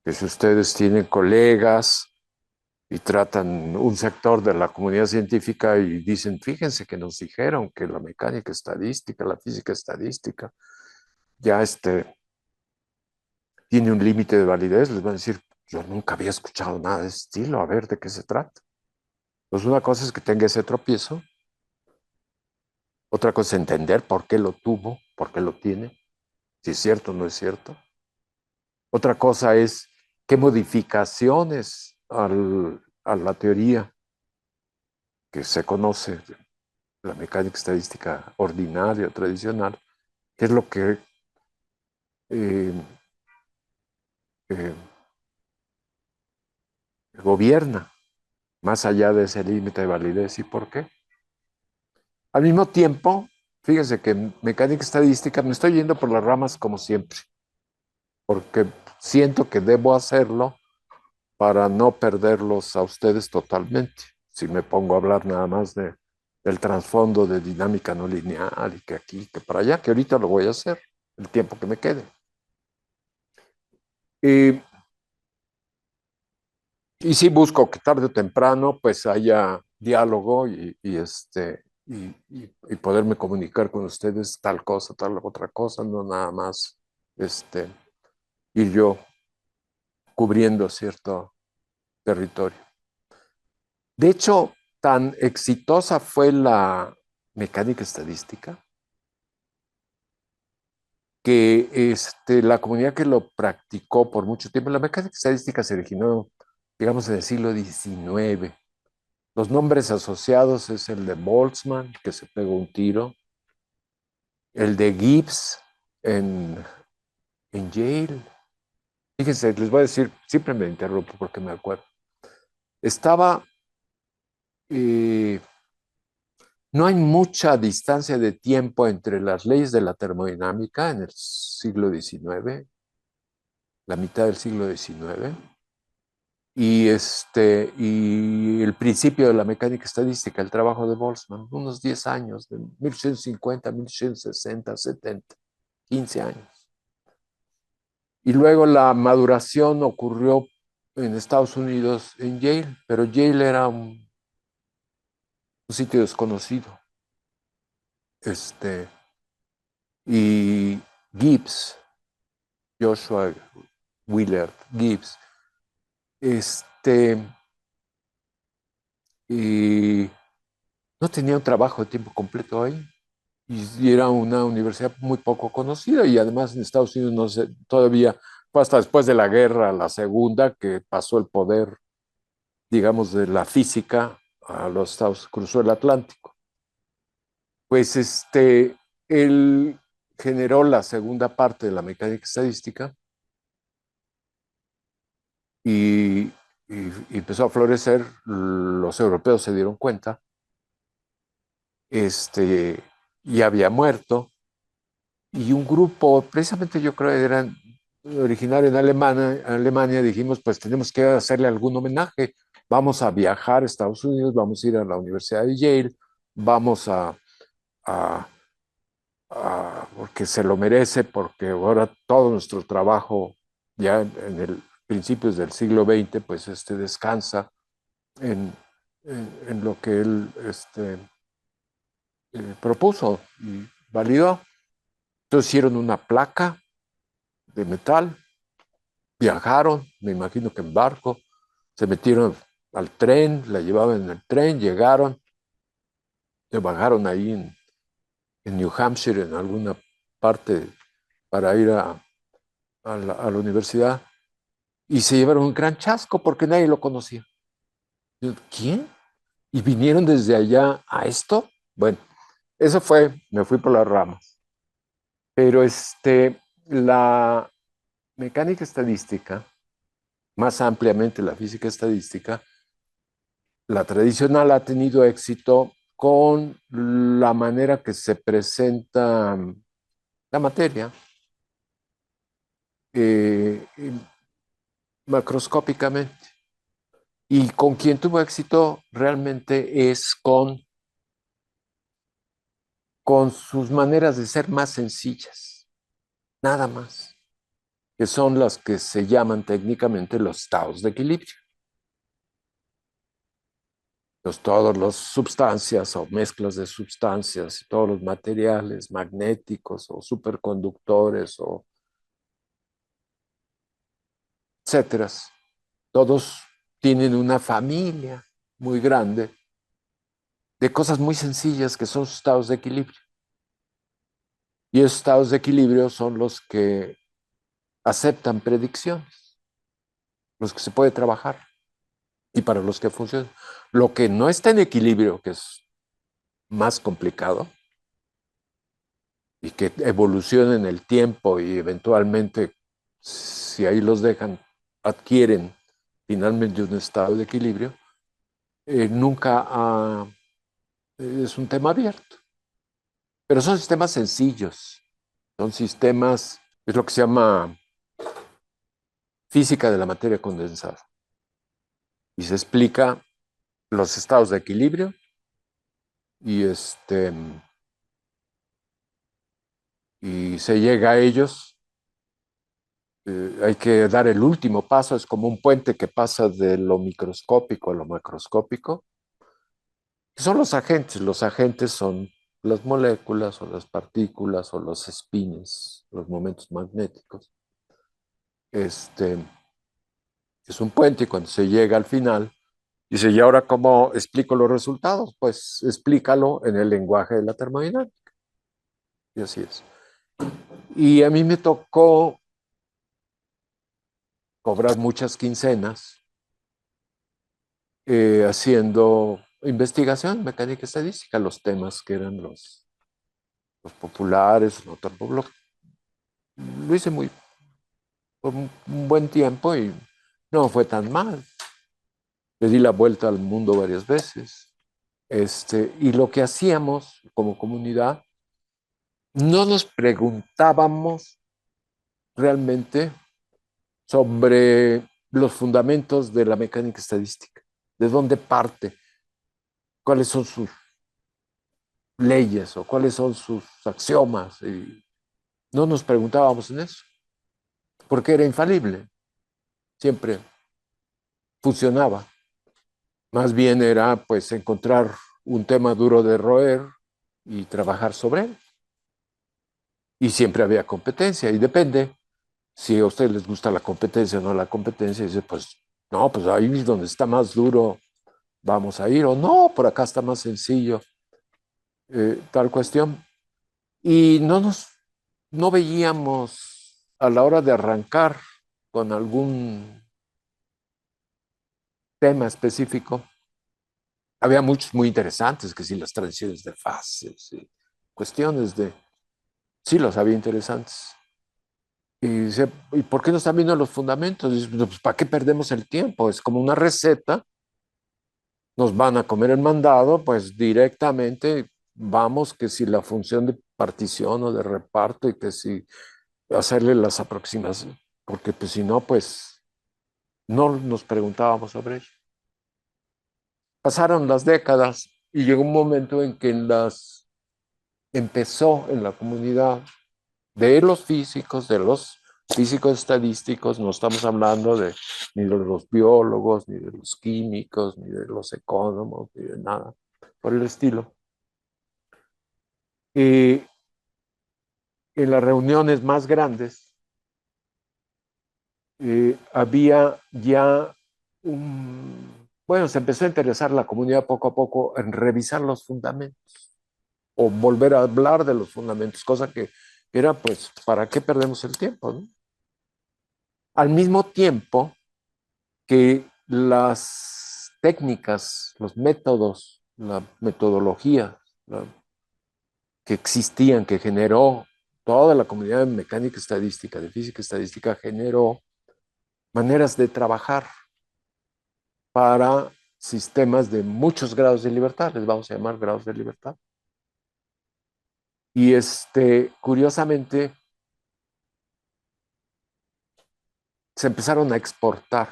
que si ustedes tienen colegas y tratan un sector de la comunidad científica y dicen, fíjense que nos dijeron que la mecánica estadística, la física estadística, ya tiene un límite de validez, les van a decir, yo nunca había escuchado nada de ese estilo, a ver de qué se trata. Pues una cosa es que tenga ese tropiezo, otra cosa es entender por qué lo tuvo, por qué lo tiene, si es cierto o no es cierto. Otra cosa es qué modificaciones a la teoría que se conoce, la mecánica estadística ordinaria o tradicional, qué es lo que eh, eh, gobierna más allá de ese límite de validez y por qué. Al mismo tiempo, fíjense que en mecánica estadística me estoy yendo por las ramas como siempre, porque siento que debo hacerlo para no perderlos a ustedes totalmente. Si me pongo a hablar nada más del trasfondo de dinámica no lineal y que aquí, que para allá, que ahorita lo voy a hacer, el tiempo que me quede. Y, y sí busco que tarde o temprano pues haya diálogo y poderme comunicar con ustedes tal cosa, tal otra cosa, no nada más ir yo cubriendo cierto territorio. De hecho, tan exitosa fue la mecánica estadística que la comunidad que lo practicó por mucho tiempo, la mecánica estadística se originó, digamos, en el siglo XIX. Los nombres asociados es el de Boltzmann, que se pegó un tiro, el de Gibbs en, en Yale. Fíjense, les voy a decir, siempre me interrumpo porque me acuerdo. Estaba eh, No hay mucha distancia de tiempo entre las leyes de la termodinámica en el siglo XIX, la mitad del siglo XIX, y el principio de la mecánica estadística, el trabajo de Boltzmann, unos 10 años, de 1850, 1860, 70, 15 años. Y luego la maduración ocurrió en Estados Unidos, en Yale, pero Yale era un sitio desconocido. Este, y Gibbs, Joshua Willard Gibbs, este, y no tenía un trabajo de tiempo completo ahí. Y era una universidad muy poco conocida y además en Estados Unidos no sé, todavía fue hasta después de la guerra, la segunda, que pasó el poder, digamos, de la física a los Estados, cruzó el Atlántico. Pues él generó la segunda parte de la mecánica estadística y, y empezó a florecer. Los europeos se dieron cuenta, este, y había muerto, y un grupo, precisamente yo creo que eran originario en Alemania, dijimos, pues tenemos que hacerle algún homenaje, vamos a viajar a Estados Unidos, vamos a ir a la Universidad de Yale, vamos a, porque se lo merece, porque ahora todo nuestro trabajo, ya en el principios del siglo XX, pues descansa en, en lo que él propuso y validó. Entonces hicieron una placa de metal, viajaron, me imagino que en barco, se metieron al tren, la llevaban en el tren, llegaron, se bajaron ahí en New Hampshire, en alguna parte, para ir a la universidad, y se llevaron un gran chasco porque nadie lo conocía. Yo, ¿quién? ¿Y vinieron desde allá a esto? Bueno, eso fue, me fui por las ramas. Pero la mecánica estadística, más ampliamente la física estadística, la tradicional ha tenido éxito con la manera que se presenta la materia eh, macroscópicamente. Y con quien tuvo éxito realmente es con sus maneras de ser más sencillas, nada más. que son las que se llaman técnicamente los estados de equilibrio. Todas las sustancias o mezclas de sustancias, todos los materiales magnéticos o superconductores o etcétera, todos tienen una familia muy grande de cosas muy sencillas que son sus estados de equilibrio. Y esos estados de equilibrio son los que aceptan predicciones, los que se puede trabajar y para los que funcionan. Lo que no está en equilibrio, que es más complicado y que evoluciona en el tiempo y eventualmente, si ahí los dejan, adquieren finalmente un estado de equilibrio, nunca es un tema abierto. Pero son sistemas sencillos, son sistemas, es lo que se llama física de la materia condensada. Y se explica los estados de equilibrio y, y se llega a ellos. Hay que dar el último paso, es como un puente que pasa de lo microscópico a lo macroscópico, que son los agentes. Los agentes son las moléculas o las partículas o los espines, los momentos magnéticos. Es un puente y cuando se llega al final, dice, ¿y ahora cómo explico los resultados? Pues explícalo en el lenguaje de la termodinámica. Y así es. Y a mí me tocó cobrar muchas quincenas haciendo investigación, mecánica estadística, los temas que eran los populares, no tan populares. Lo hice por un buen tiempo y no fue tan mal. Le di la vuelta al mundo varias veces. Y lo que hacíamos como comunidad, no nos preguntábamos realmente sobre los fundamentos de la mecánica estadística, de dónde parte, cuáles son sus leyes o cuáles son sus axiomas. Y no nos preguntábamos en eso, porque era infalible, siempre funcionaba. Más bien era pues encontrar un tema duro de roer y trabajar sobre él. Y siempre había competencia y depende si a ustedes les gusta la competencia o no la competencia, dice pues no, pues ahí es donde está más duro, vamos a ir, o no, por acá está más sencillo, tal cuestión. Y no veíamos a la hora de arrancar con algún tema específico. Había muchos muy interesantes, que sí, las transiciones de fases, y cuestiones de, sí, los había interesantes. Y dice, ¿y por qué no están viendo los fundamentos? Dice, pues, ¿para qué perdemos el tiempo? Es como una receta, nos van a comer el mandado, pues directamente vamos que si la función de partición o de reparto y que si hacerle las aproximaciones, porque pues si no, pues no nos preguntábamos sobre ello. Pasaron las décadas y llegó un momento en que empezó en la comunidad de los físicos estadísticos, no estamos hablando ni de los biólogos, ni de los químicos, ni de los economos, ni de nada por el estilo. Y en las reuniones más grandes había ya bueno, se empezó a interesar la comunidad poco a poco en revisar los fundamentos o volver a hablar de los fundamentos, cosa que era pues, ¿para qué perdemos el tiempo? ¿No? Al mismo tiempo que las técnicas, los métodos, la metodología que existían, que generó toda la comunidad de mecánica estadística, de física estadística, generó maneras de trabajar para sistemas de muchos grados de libertad, les vamos a llamar grados de libertad. Y curiosamente, se empezaron a exportar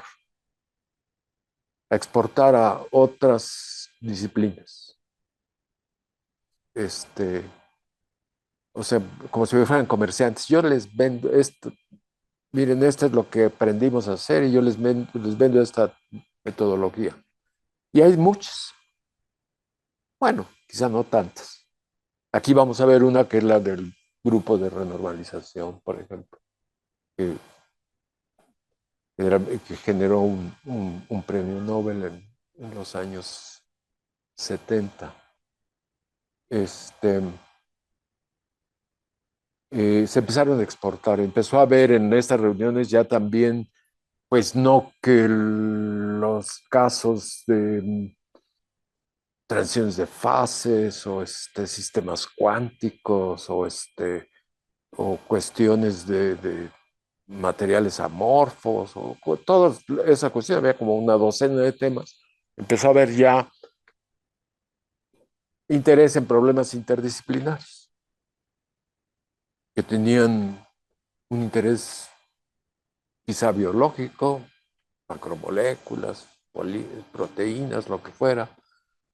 a otras disciplinas. O sea, como si fueran comerciantes. Yo les vendo esto, miren, esto es lo que aprendimos a hacer y yo les vendo esta metodología. Y hay muchas. Bueno, quizá no tantas. Aquí vamos a ver una que es la del grupo de renormalización, por ejemplo, que, que generó un premio Nobel en los años 70. Este, se empezaron a exportar. Empezó a haber en estas reuniones ya también, pues no que los casos de transiciones de fases o sistemas cuánticos o cuestiones de materiales amorfos o toda esa cuestión, había como una docena de temas. Empezó a haber ya interés en problemas interdisciplinarios que tenían un interés quizá biológico, macromoléculas, proteínas, lo que fuera,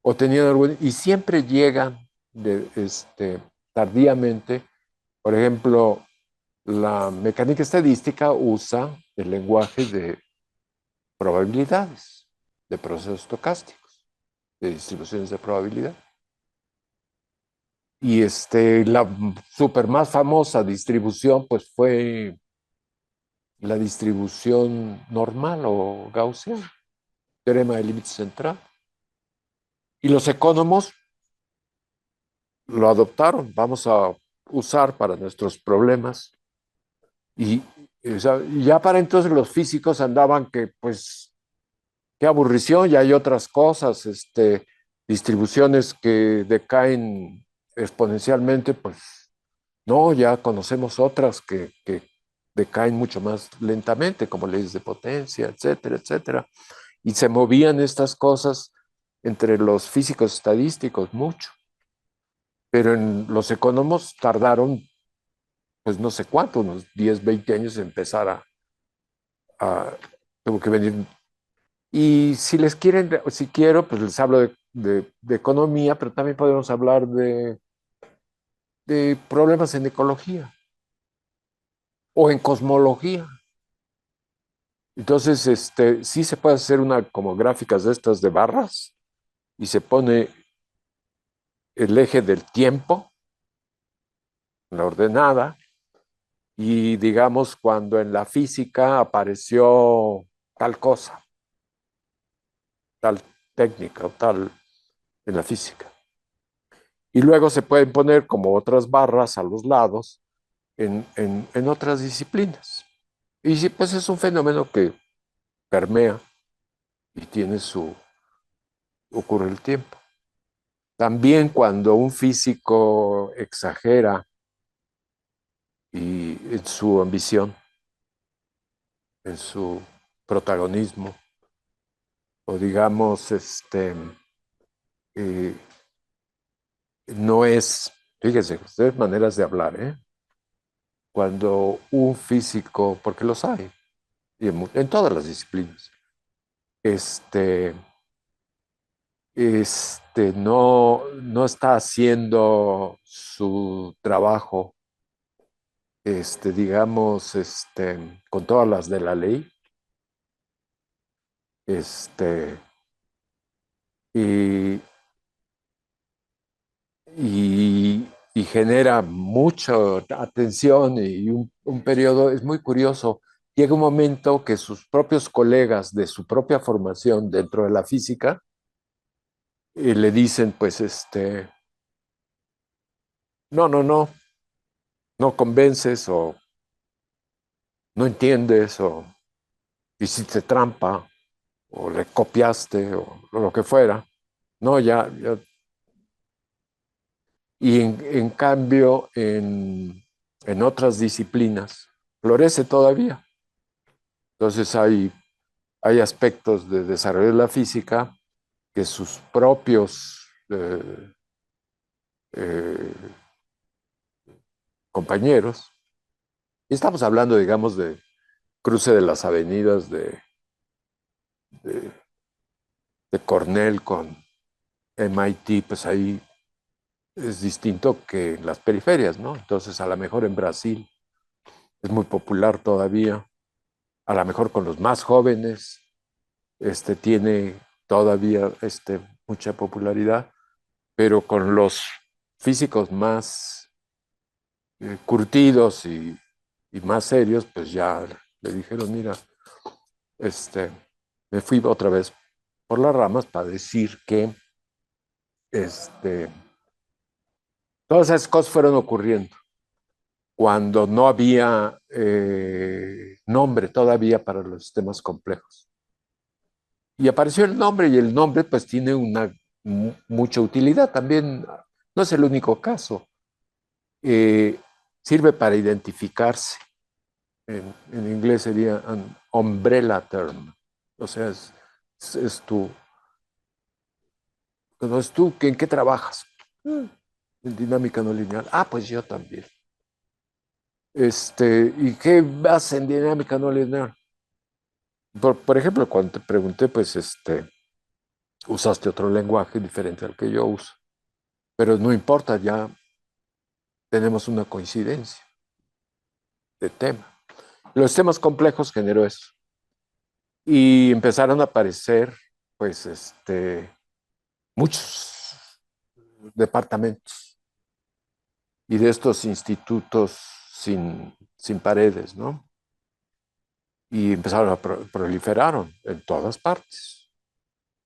o tenían algún, y siempre llegan tardíamente. Por ejemplo, la mecánica estadística usa el lenguaje de probabilidades, de procesos estocásticos, de distribuciones de probabilidad. Y la super más famosa distribución, pues fue la distribución normal o gaussiana, teorema del límite central. Y los economos lo adoptaron, vamos a usar para nuestros problemas. Y, o sea, ya para entonces los físicos andaban que, pues, qué aburrición, ya hay otras cosas, distribuciones que decaen exponencialmente, pues no, ya conocemos otras que decaen mucho más lentamente, como leyes de potencia, etcétera, etcétera. Y se movían estas cosas entre los físicos estadísticos mucho, pero en los economos tardaron, pues no sé cuánto, unos 10, 20 años en empezar tuvo que venir. Y si les quieren, si quiero, pues les hablo de economía, pero también podemos hablar de problemas en ecología o en cosmología. Entonces, sí se puede hacer una como gráficas de estas de barras y se pone el eje del tiempo, la ordenada, y digamos cuando en la física apareció tal cosa, tal técnica o tal en la física. Y luego se pueden poner como otras barras a los lados en otras disciplinas. Y sí, pues es un fenómeno que permea y tiene ocurre el tiempo. También cuando un físico exagera y en su ambición, en su protagonismo, o digamos, eh, no es, fíjese, ustedes maneras de hablar, ¿eh? Cuando un físico, porque los hay, y en todas las disciplinas, este, no está haciendo su trabajo, digamos, con todas las de la ley, este, y, y genera mucha atención y un periodo, es muy curioso. Llega un momento que sus propios colegas de su propia formación dentro de la física le dicen, pues, no, no, no, no convences o no entiendes o hiciste trampa o le copiaste o lo que fuera. No, ya. Y en cambio, en otras disciplinas, florece todavía. Entonces hay aspectos de desarrollo de la física que sus propios eh, compañeros, y estamos hablando, digamos, de cruce de las avenidas de, de Cornell con MIT, pues ahí es distinto que en las periferias, ¿no? Entonces, a lo mejor en Brasil es muy popular todavía. a lo mejor con los más jóvenes, tiene todavía mucha popularidad, pero con los físicos más curtidos y más serios, pues ya le dijeron, mira, este, me fui otra vez por las ramas para decir que este, todas esas cosas fueron ocurriendo cuando no había nombre todavía para los sistemas complejos. Y apareció el nombre y el nombre pues tiene mucha utilidad. También no es el único caso. Eh, Sirve para identificarse. En inglés sería an umbrella term. O sea, es tu, no es tú, ¿en qué trabajas? En dinámica no lineal. Ah, pues yo también. ¿Y qué vas en dinámica no lineal? Por ejemplo, cuando te pregunté, pues usaste otro lenguaje diferente al que yo uso. Pero no importa, ya tenemos una coincidencia de tema. Los temas complejos generó eso. Y empezaron a aparecer, pues, muchos departamentos y de estos institutos sin paredes, ¿no? Y empezaron a proliferaron en todas partes.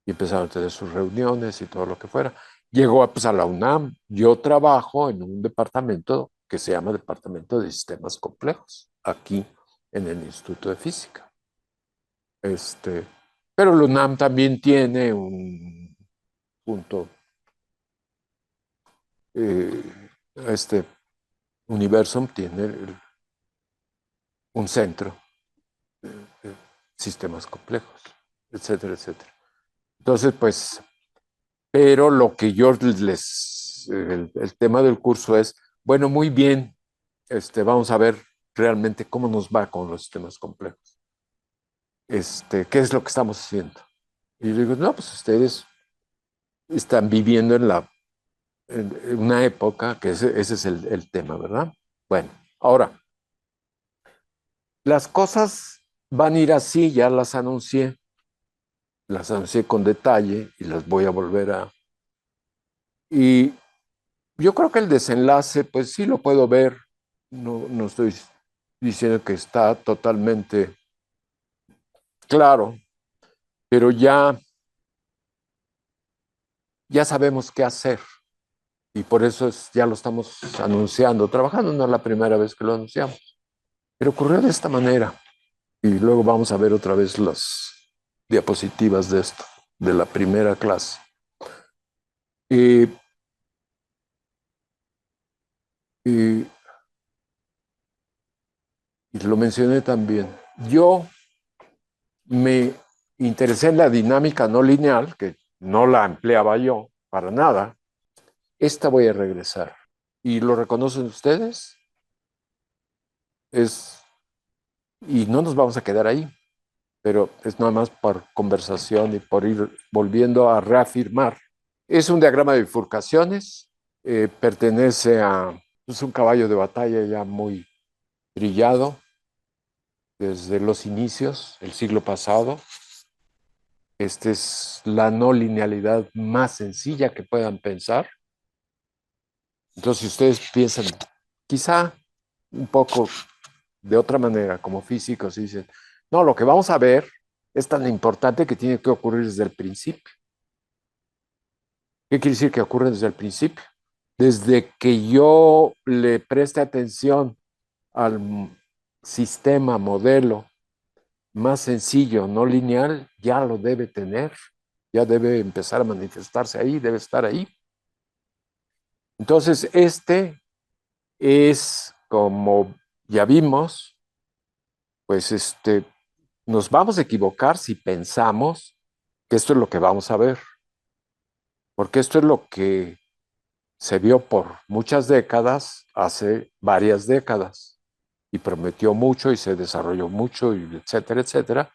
Y empezaron a tener sus reuniones y todo lo que fuera. Llegó pues, a la UNAM. Yo trabajo en un departamento que se llama Departamento de Sistemas Complejos, aquí en el Instituto de Física. Pero la UNAM también tiene un punto, este Universum tiene un centro, de sistemas complejos, etcétera, etcétera. Entonces, pues, pero lo que yo el tema del curso es, bueno, muy bien, vamos a ver realmente cómo nos va con los sistemas complejos. ¿Qué es lo que estamos haciendo? Y yo digo, no, pues ustedes están viviendo en una época que ese es el tema, ¿verdad? Bueno, ahora, las cosas van a ir así, ya las anuncié con detalle y las voy a volver a... Y yo creo que el desenlace, pues sí lo puedo ver, no estoy diciendo que está totalmente claro, pero ya sabemos qué hacer y por eso ya lo estamos anunciando, trabajando, no es la primera vez que lo anunciamos, pero ocurrió de esta manera y luego vamos a ver otra vez las diapositivas de esto, de la primera clase. Y, y, y lo mencioné también. Yo me interesé en la dinámica no lineal, que no la empleaba yo para nada. Esta voy a regresar. ¿Y lo reconocen ustedes? Es, y no nos vamos a quedar ahí, pero es nada más por conversación y por ir volviendo a reafirmar. Es un diagrama de bifurcaciones, pertenece a es un caballo de batalla ya muy trillado desde los inicios, el siglo pasado. Esta es la no linealidad más sencilla que puedan pensar. Entonces, si ustedes piensan quizá un poco de otra manera, como físicos, y dicen, no, lo que vamos a ver es tan importante que tiene que ocurrir desde el principio. ¿Qué quiere decir que ocurre desde el principio? Desde que yo le preste atención al sistema, modelo más sencillo, no lineal, ya lo debe tener, ya debe empezar a manifestarse ahí, debe estar ahí. Entonces, es como ya vimos, pues nos vamos a equivocar si pensamos que esto es lo que vamos a ver, porque esto es lo que se vio por muchas décadas, hace varias décadas, y prometió mucho y se desarrolló mucho, y etcétera, etcétera.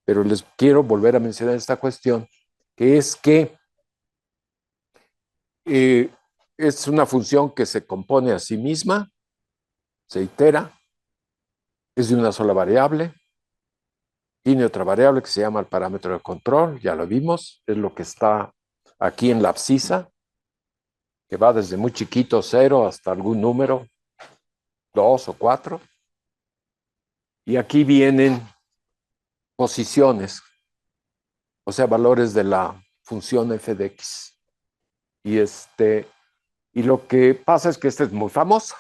Pero les quiero volver a mencionar esta cuestión, que es que eh, es una función que se compone a sí misma, se itera, es de una sola variable, Tiene otra variable que se llama el parámetro de control, ya lo vimos, es lo que está aquí en la abscisa, que va desde muy chiquito, 0, hasta algún número, 2 o 4. Y aquí vienen posiciones, o sea, valores de la función f de x. Y lo que pasa es que esta es muy famosa.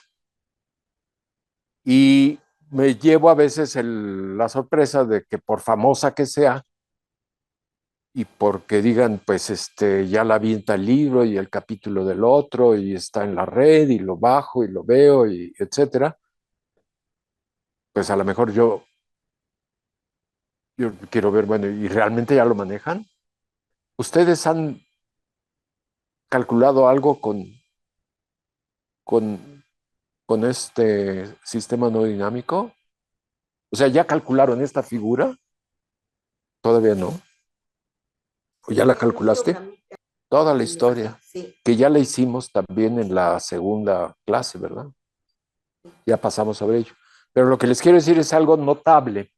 Y me llevo a veces la sorpresa de que por famosa que sea, y porque digan, pues ya la vi en tal libro y el capítulo del otro, y está en la red, y lo bajo y lo veo, y etcétera, pues a lo mejor yo quiero ver, bueno, ¿y realmente ya lo manejan? ¿Ustedes han calculado algo con, con este sistema no dinámico? O sea, ¿ya calcularon esta figura? Todavía no. ¿O ya la calculaste? Toda la historia, que ya la hicimos también en la segunda clase, ¿verdad? Ya pasamos sobre ello. Pero lo que les quiero decir es algo notable,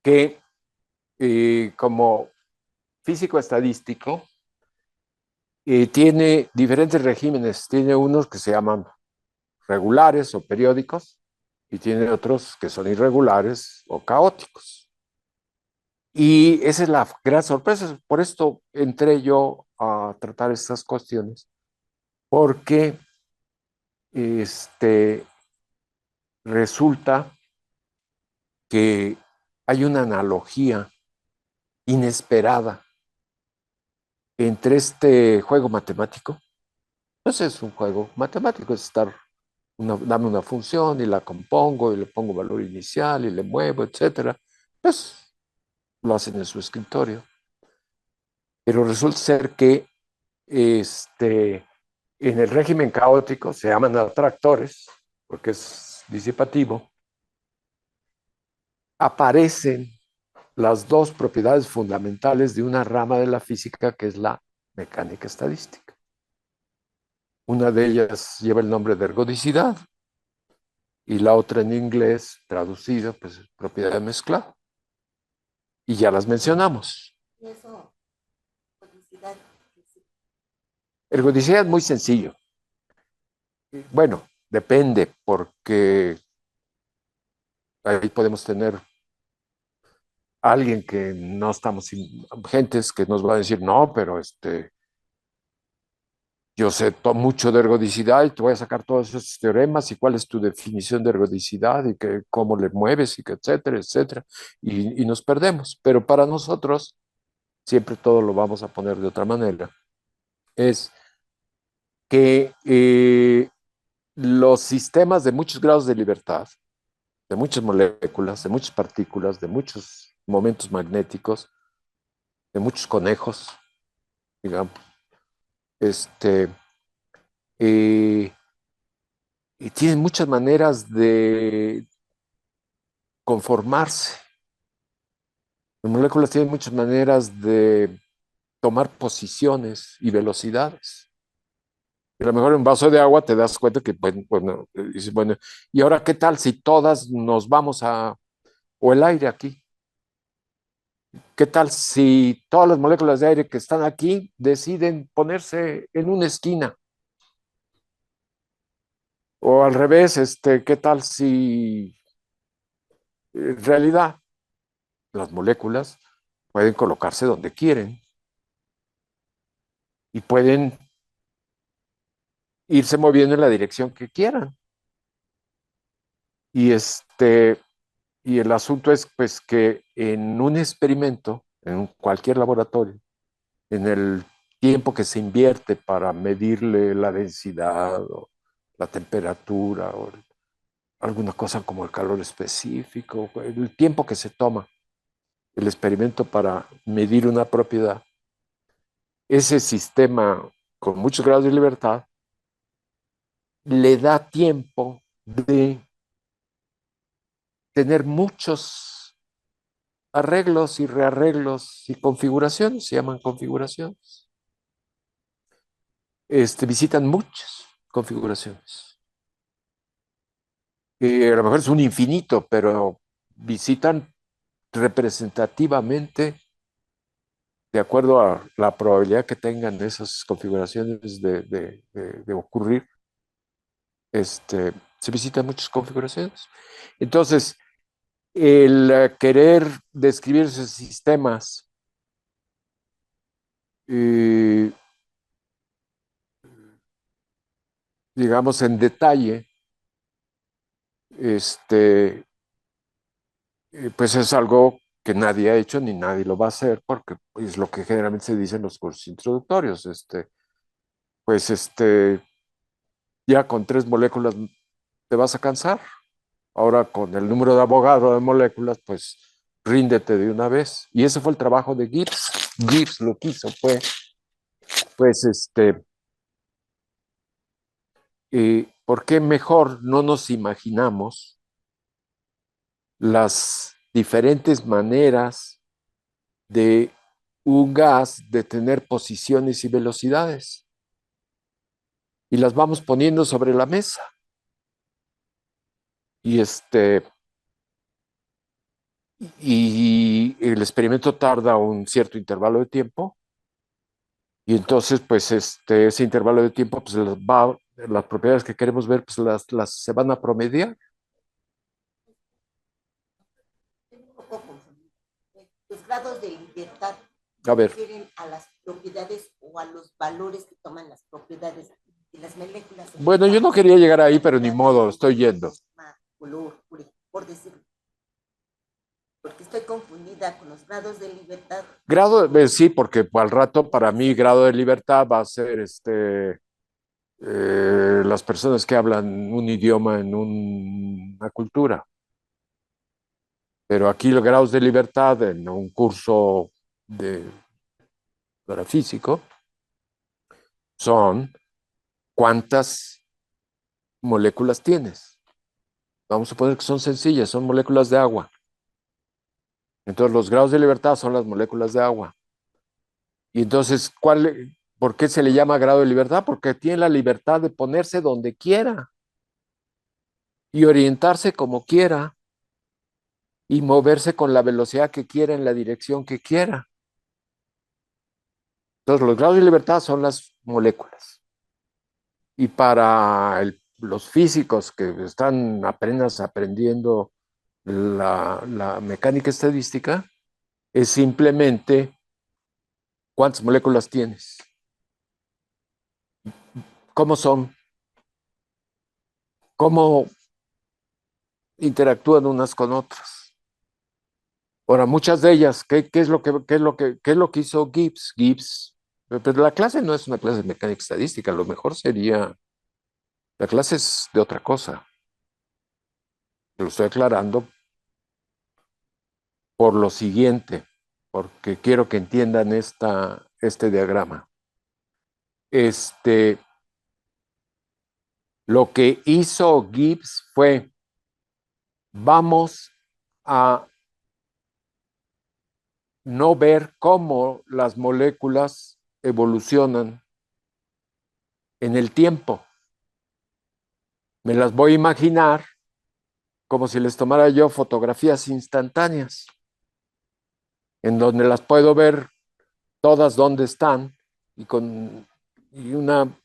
que como físico estadístico, tiene diferentes regímenes. Tiene unos que se llaman regulares o periódicos y tiene otros que son irregulares o caóticos. Y esa es la gran sorpresa. Por esto entré yo a tratar estas cuestiones, porque este, resulta que hay una analogía inesperada entre este juego matemático. Pues es un juego matemático, es dame una función y la compongo y le pongo valor inicial y le muevo, etcétera. Pues lo hacen en su escritorio. Pero resulta ser que en el régimen caótico se llaman atractores, porque es disipativo, aparecen las dos propiedades fundamentales de una rama de la física que es la mecánica estadística. Una de ellas lleva el nombre de ergodicidad y la otra en inglés, traducido, pues propiedad de mezclado. Y ya las mencionamos. ¿Y eso, ergodicidad? Ergodicidad es muy sencillo. Bueno, depende, porque ahí podemos tener alguien que no estamos, gentes que nos va a decir, no, pero yo sé mucho de ergodicidad y te voy a sacar todos esos teoremas y cuál es tu definición de ergodicidad y cómo le mueves y que etcétera, etcétera. Y nos perdemos. Pero para nosotros, siempre todo lo vamos a poner de otra manera. Es que los sistemas de muchos grados de libertad, de muchas moléculas, de muchas partículas, de muchos momentos magnéticos, de muchos conejos, digamos, este, eh, y tienen muchas maneras de conformarse. Las moléculas tienen muchas maneras de tomar posiciones y velocidades. Y a lo mejor en un vaso de agua te das cuenta que, bueno, dices, bueno, ¿y ahora qué tal si todas nos vamos o el aire aquí? ¿Qué tal si todas las moléculas de aire que están aquí deciden ponerse en una esquina? O al revés, ¿qué tal si en realidad las moléculas pueden colocarse donde quieren y pueden irse moviendo en la dirección que quieran? Y y el asunto es pues que en un experimento, en cualquier laboratorio, en el tiempo que se invierte para medirle la densidad o la temperatura o alguna cosa como el calor específico, el tiempo que se toma el experimento para medir una propiedad, ese sistema con muchos grados de libertad le da tiempo de tener muchos arreglos y rearreglos y configuraciones, se llaman configuraciones. Visitan muchas configuraciones. A lo mejor es un infinito, pero visitan representativamente, de acuerdo a la probabilidad que tengan esas configuraciones de ocurrir, se visitan muchas configuraciones. Entonces, el querer describir esos sistemas, digamos, en detalle, pues es algo que nadie ha hecho ni nadie lo va a hacer porque es lo que generalmente se dice en los cursos introductorios. Pues ya con 3 moléculas te vas a cansar. Ahora con el número de Avogadro de moléculas, pues ríndete de una vez. Y ese fue el trabajo de Gibbs. Gibbs lo que hizo fue, pues, ¿por qué mejor no nos imaginamos las diferentes maneras de un gas de tener posiciones y velocidades? Y las vamos poniendo sobre la mesa. Y y el experimento tarda un cierto intervalo de tiempo. Y entonces, pues, ese intervalo de tiempo, pues, las propiedades que queremos ver, pues, se van a promediar. Los grados de libertad A ver. refieren a las propiedades o a los valores que toman las propiedades de las moléculas. Bueno, yo no quería llegar ahí, pero ni modo, estoy yendo. Color, por decirlo. Porque estoy confundida con los grados de libertad. Sí, porque al rato para mí grado de libertad va a ser las personas que hablan un idioma en una cultura. Pero aquí los grados de libertad en un curso para físico son cuántas moléculas tienes. Vamos a suponer que son sencillas, son moléculas de agua. Entonces los grados de libertad son las moléculas de agua. Y entonces, ¿por qué se le llama grado de libertad? Porque tiene la libertad de ponerse donde quiera y orientarse como quiera y moverse con la velocidad que quiera en la dirección que quiera. Entonces, los grados de libertad son las moléculas. Y para los físicos que están apenas aprendiendo la mecánica estadística, es simplemente cuántas moléculas tienes, cómo son, cómo interactúan unas con otras. Ahora, muchas de ellas, ¿qué es lo que hizo Gibbs? Pero la clase no es una clase de mecánica estadística, lo mejor sería, la clase es de otra cosa. Lo estoy aclarando por lo siguiente, porque quiero que entiendan este diagrama. Lo que hizo Gibbs fue, vamos a no ver cómo las moléculas evolucionan en el tiempo. Me las voy a imaginar como si les tomara yo fotografías instantáneas, en donde las puedo ver todas donde están y una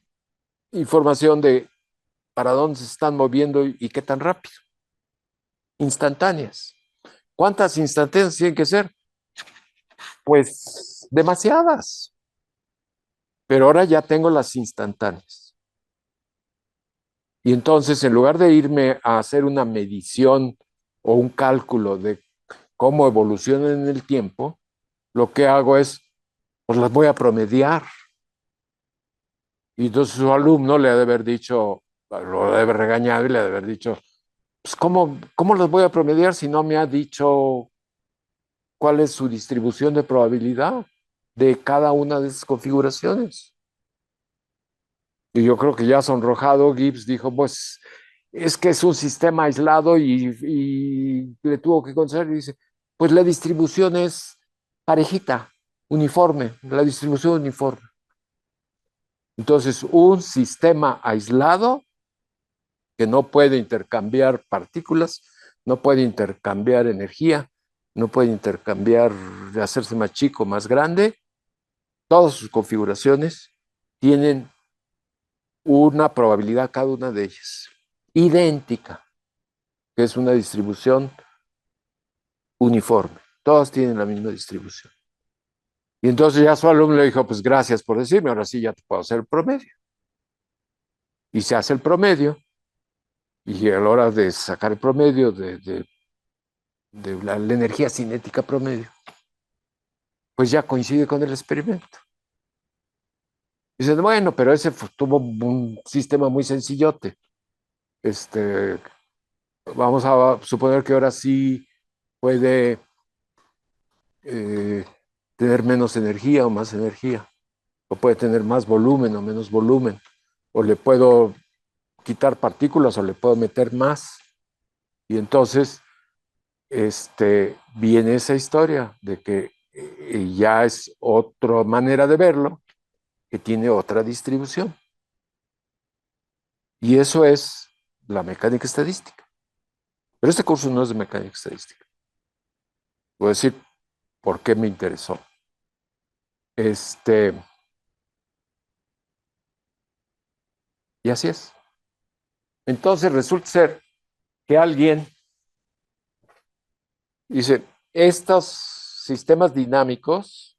información de para dónde se están moviendo y qué tan rápido. Instantáneas. ¿Cuántas instantáneas tienen que ser? Pues demasiadas. Pero ahora ya tengo las instantáneas. Y entonces, en lugar de irme a hacer una medición o un cálculo de cómo evolucionan en el tiempo, lo que hago es, pues las voy a promediar. Y entonces su alumno le ha de haber dicho, lo debe haber regañado y le ha de haber dicho, pues ¿cómo las voy a promediar si no me ha dicho cuál es su distribución de probabilidad de cada una de esas configuraciones? Y yo creo que ya sonrojado, Gibbs dijo, pues es que es un sistema aislado y le tuvo que conceder y dice, pues la distribución es parejita, uniforme, la distribución uniforme. Entonces, un sistema aislado que no puede intercambiar partículas, no puede intercambiar energía, no puede intercambiar, de hacerse más chico, más grande. Todas sus configuraciones tienen una probabilidad, cada una de ellas, idéntica, que es una distribución uniforme. Todas tienen la misma distribución. Y entonces ya su alumno le dijo, pues gracias por decirme, ahora sí ya te puedo hacer el promedio. Y se hace el promedio, y a la hora de sacar el promedio de la energía cinética promedio, pues ya coincide con el experimento. Dicen, bueno, pero ese tuvo un sistema muy sencillote. Este, vamos a suponer que ahora sí puede eh, tener menos energía o más energía, o puede tener más volumen o menos volumen, o le puedo quitar partículas o le puedo meter más. Y entonces viene esa historia de que ya es otra manera de verlo, que tiene otra distribución. Y eso es la mecánica estadística. Pero este curso no es de mecánica estadística. Voy a decir por qué me interesó. Y así es. Entonces resulta ser que alguien dice, estos sistemas dinámicos,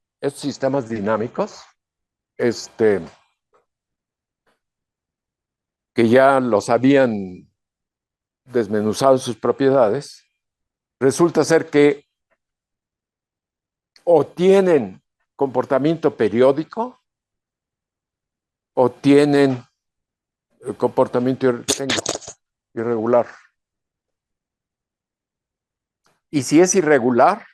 que ya los habían desmenuzado en sus propiedades, resulta ser que o tienen comportamiento periódico o tienen comportamiento irregular. Y si es irregular,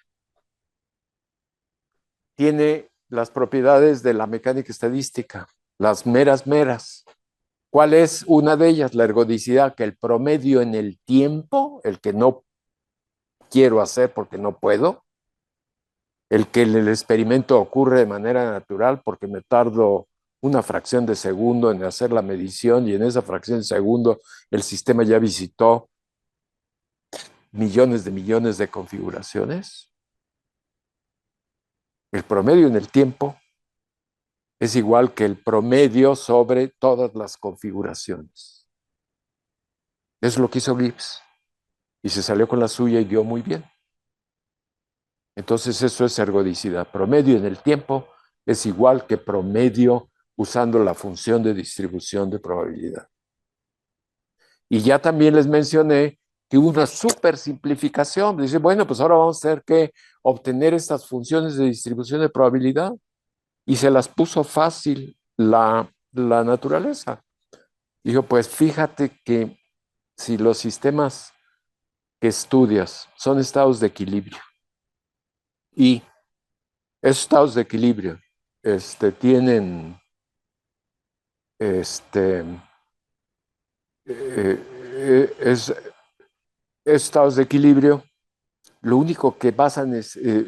tiene las propiedades de la mecánica estadística, las meras. ¿Cuál es una de ellas? La ergodicidad, que el promedio en el tiempo, el que no quiero hacer porque no puedo, el que el experimento ocurre de manera natural porque me tardo una fracción de segundo en hacer la medición y en esa fracción de segundo el sistema ya visitó millones de configuraciones. El promedio en el tiempo es igual que el promedio sobre todas las configuraciones. Eso es lo que hizo Gibbs. Y se salió con la suya y dio muy bien. Entonces eso es ergodicidad. Promedio en el tiempo es igual que promedio usando la función de distribución de probabilidad. Y ya también les mencioné que hubo una super simplificación. Dice, bueno, pues ahora vamos a tener que obtener estas funciones de distribución de probabilidad. Y se las puso fácil la naturaleza. Dijo, pues fíjate que si los sistemas que estudias son estados de equilibrio y esos estados de equilibrio tienen este, es, estados de equilibrio, lo único que basan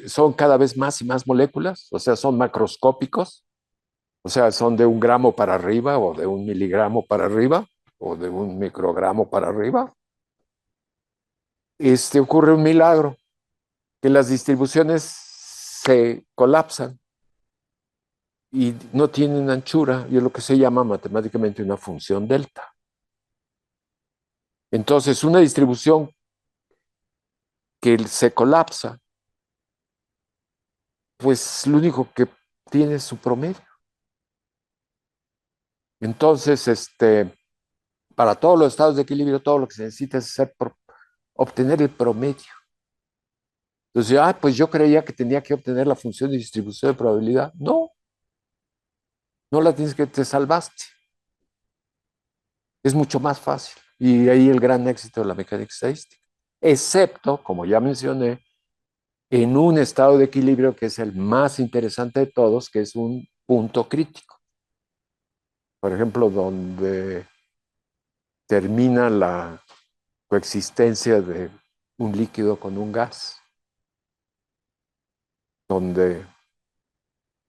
son cada vez más y más moléculas, o sea, son macroscópicos, o sea, son de 1 gramo para arriba o de 1 miligramo para arriba o de 1 microgramo para arriba. Ocurre un milagro, que las distribuciones se colapsan y no tienen anchura, y es lo que se llama matemáticamente una función delta. Entonces, una distribución que se colapsa, pues lo único que tiene es su promedio. Entonces, para todos los estados de equilibrio, todo lo que se necesita es obtener el promedio. Entonces, pues yo creía que tenía que obtener la función de distribución de probabilidad. No, no la tienes, que te salvaste. Es mucho más fácil. Y ahí el gran éxito de la mecánica estadística. Excepto, como ya mencioné, en un estado de equilibrio que es el más interesante de todos, que es un punto crítico. Por ejemplo, donde termina la coexistencia de un líquido con un gas, donde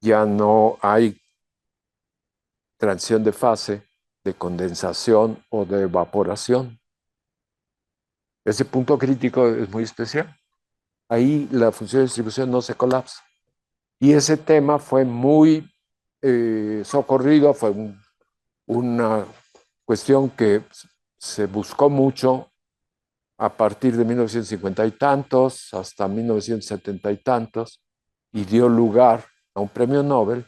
ya no hay transición de fase, de condensación o de evaporación. Ese punto crítico es muy especial. ahí la función de distribución no se colapsa. Y ese tema fue muy socorrido, fue una cuestión que se buscó mucho a partir de 1950 y tantos hasta 1970 y tantos, y dio lugar a un premio Nobel,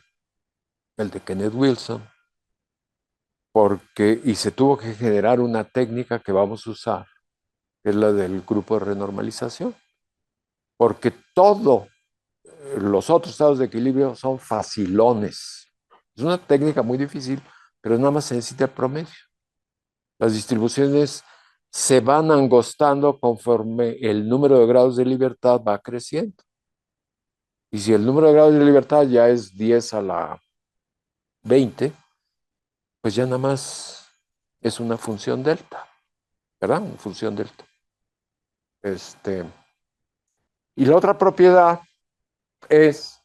el de Kenneth Wilson, y se tuvo que generar una técnica que vamos a usar, que es la del grupo de renormalización, porque todos los otros estados de equilibrio son facilones. Es una técnica muy difícil, pero nada más se necesita el promedio. Las distribuciones se van angostando conforme el número de grados de libertad va creciendo. Y si el número de grados de libertad ya es 10 a la 20, pues ya nada más es una función delta, ¿verdad? Una función delta. Y la otra propiedad es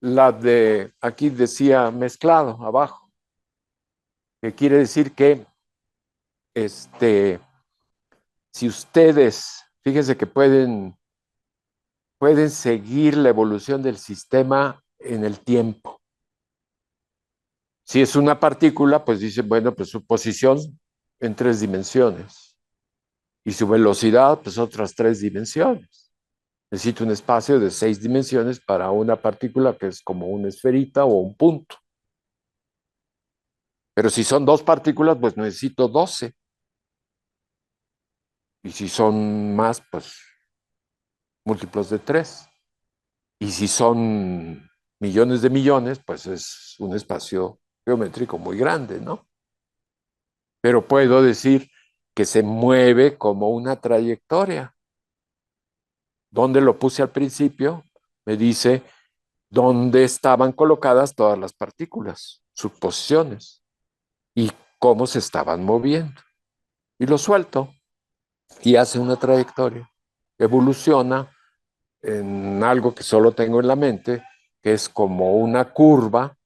la de, aquí decía mezclado abajo, que quiere decir que si ustedes, fíjense que pueden seguir la evolución del sistema en el tiempo. Si es una partícula, pues dice, bueno, pues su posición en 3 dimensiones y su velocidad, pues otras 3 dimensiones. Necesito un espacio de 6 dimensiones para una partícula que es como una esferita o un punto. Pero si son 2 partículas, pues necesito 12. Y si son más, pues múltiplos de 3. Y si son millones de millones, pues es un espacio geométrico muy grande, ¿no? Pero puedo decir que se mueve como una trayectoria. ¿Dónde lo puse al principio? Me dice dónde estaban colocadas todas las partículas, sus posiciones y cómo se estaban moviendo. Y lo suelto y hace una trayectoria. Evoluciona en algo que solo tengo en la mente, que es como una curva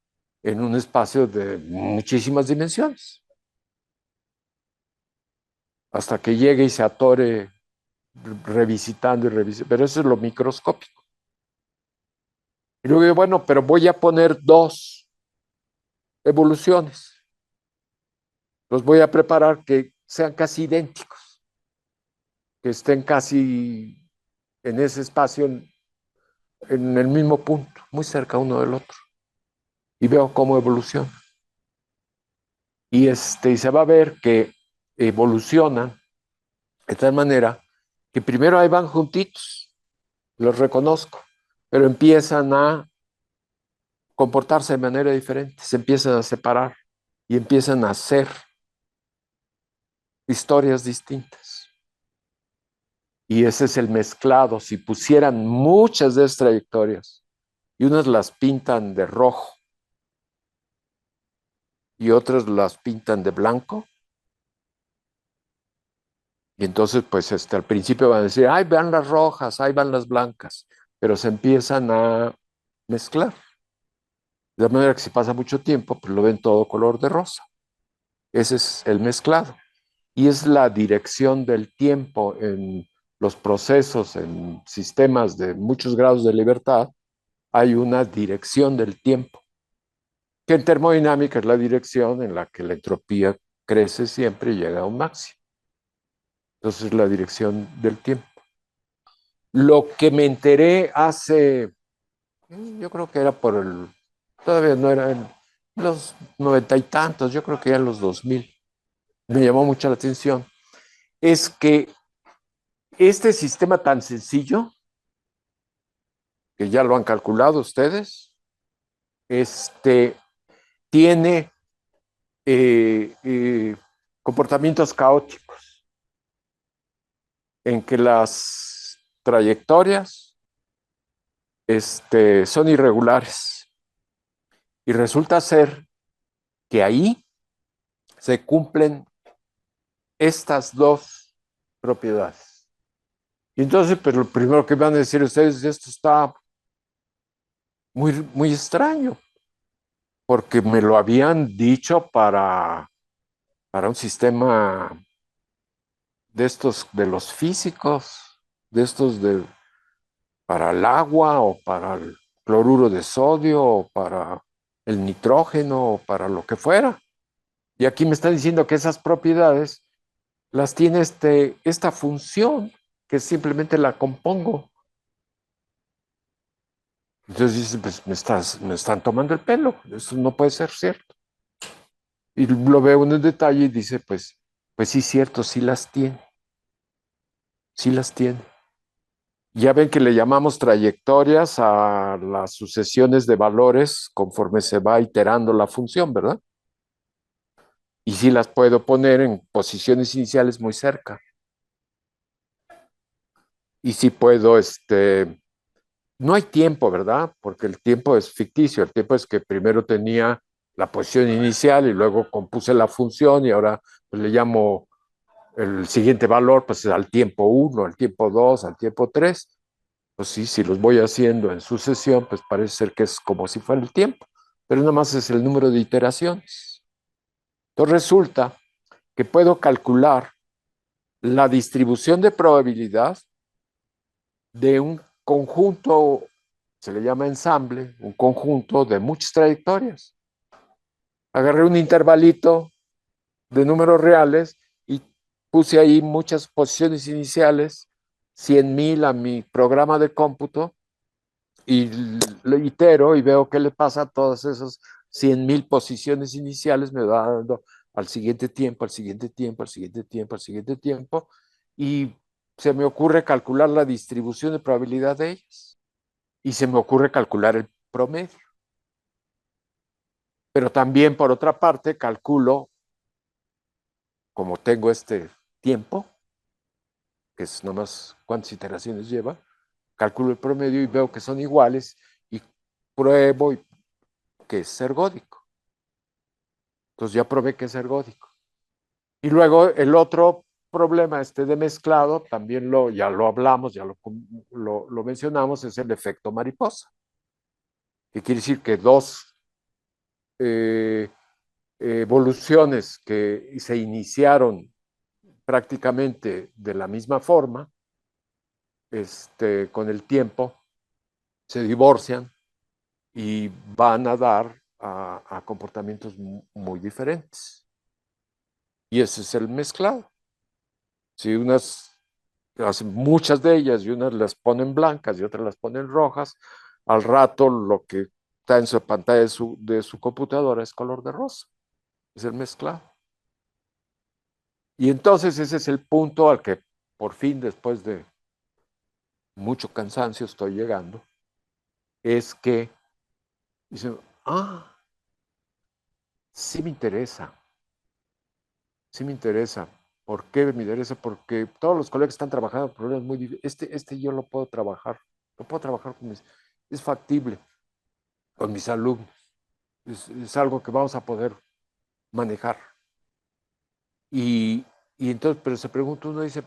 en un espacio de muchísimas dimensiones, hasta que llegue y se atore revisitando y revisitando, pero eso es lo microscópico. Y luego digo, bueno, pero voy a poner 2 evoluciones, los voy a preparar que sean casi idénticos, que estén casi en ese espacio, en el mismo punto, muy cerca uno del otro, y veo cómo evoluciona. Y se va a ver que evolucionan de tal manera que primero ahí van juntitos, los reconozco, pero empiezan a comportarse de manera diferente, se empiezan a separar y empiezan a hacer historias distintas. Y ese es el mezclado. Si pusieran muchas de esas trayectorias y unas las pintan de rojo y otras las pintan de blanco, y entonces pues al principio van a decir, ay, vean las rojas, ahí van las blancas, pero se empiezan a mezclar. De manera que si pasa mucho tiempo, pues lo ven todo color de rosa. Ese es el mezclado. Y es la dirección del tiempo en los procesos, en sistemas de muchos grados de libertad, hay una dirección del tiempo, que en termodinámica es la dirección en la que la entropía crece siempre y llega a un máximo. Entonces es la dirección del tiempo. Lo que me enteré hace, yo creo que era todavía no era en los 90 y tantos, yo creo que ya en los 2000, me llamó mucho la atención, es que este sistema tan sencillo, que ya lo han calculado ustedes, tiene comportamientos caóticos en que las trayectorias son irregulares. Y resulta ser que ahí se cumplen estas 2 propiedades. Y entonces, pero lo primero que van a decir ustedes, esto está muy, muy extraño, porque me lo habían dicho para un sistema de estos, de los físicos, de estos para el agua o para el cloruro de sodio o para el nitrógeno o para lo que fuera. Y aquí me está diciendo que esas propiedades las tiene esta función que simplemente la compongo. Entonces dice, pues me están tomando el pelo, eso no puede ser cierto. Y lo veo en el detalle y dice, pues sí, cierto, sí las tiene, sí las tiene. Ya ven que le llamamos trayectorias a las sucesiones de valores conforme se va iterando la función, ¿verdad? Y sí las puedo poner en posiciones iniciales muy cerca. Y sí puedo, no hay tiempo, ¿verdad? Porque el tiempo es ficticio. El tiempo es que primero tenía la posición inicial y luego compuse la función y ahora pues, le llamo el siguiente valor pues al tiempo 1, al tiempo 2, al tiempo 3. Pues sí, si los voy haciendo en sucesión, pues parece ser que es como si fuera el tiempo, pero nada más es el número de iteraciones. Entonces resulta que puedo calcular la distribución de probabilidad de un conjunto, se le llama ensamble, un conjunto de muchas trayectorias. Agarré un intervalito de números reales y puse ahí muchas posiciones iniciales, 100,000 a mi programa de cómputo y lo itero y veo qué le pasa a todas esas 100,000 posiciones iniciales, me va dando al siguiente tiempo, al siguiente tiempo, al siguiente tiempo, al siguiente tiempo, y se me ocurre calcular la distribución de probabilidad de ellas y se me ocurre calcular el promedio. Pero también, por otra parte, calculo, como tengo este tiempo, que es nomás cuántas iteraciones lleva, calculo el promedio y veo que son iguales y pruebo que es ergódico. Entonces ya probé que es ergódico. Y luego el otro problema de mezclado, también ya lo hablamos, ya lo mencionamos, es el efecto mariposa, que quiere decir que dos eh, evoluciones que se iniciaron prácticamente de la misma forma, con el tiempo, se divorcian y van a dar a comportamientos muy diferentes. Y ese es el mezclado. Si hacen muchas de ellas y unas las ponen blancas y otras las ponen rojas, al rato lo que está en su pantalla de su computadora es color de rosa. Es el mezclado. Y entonces ese es el punto al que por fin, después de mucho cansancio, estoy llegando, es que dicen, sí me interesa, sí me interesa. ¿Por qué me interesa? Porque todos los colegas están trabajando problemas muy difíciles. Yo lo puedo trabajar con es factible con mis alumnos. Es algo que vamos a poder manejar. Y, y entonces, pero se pregunta, uno dice,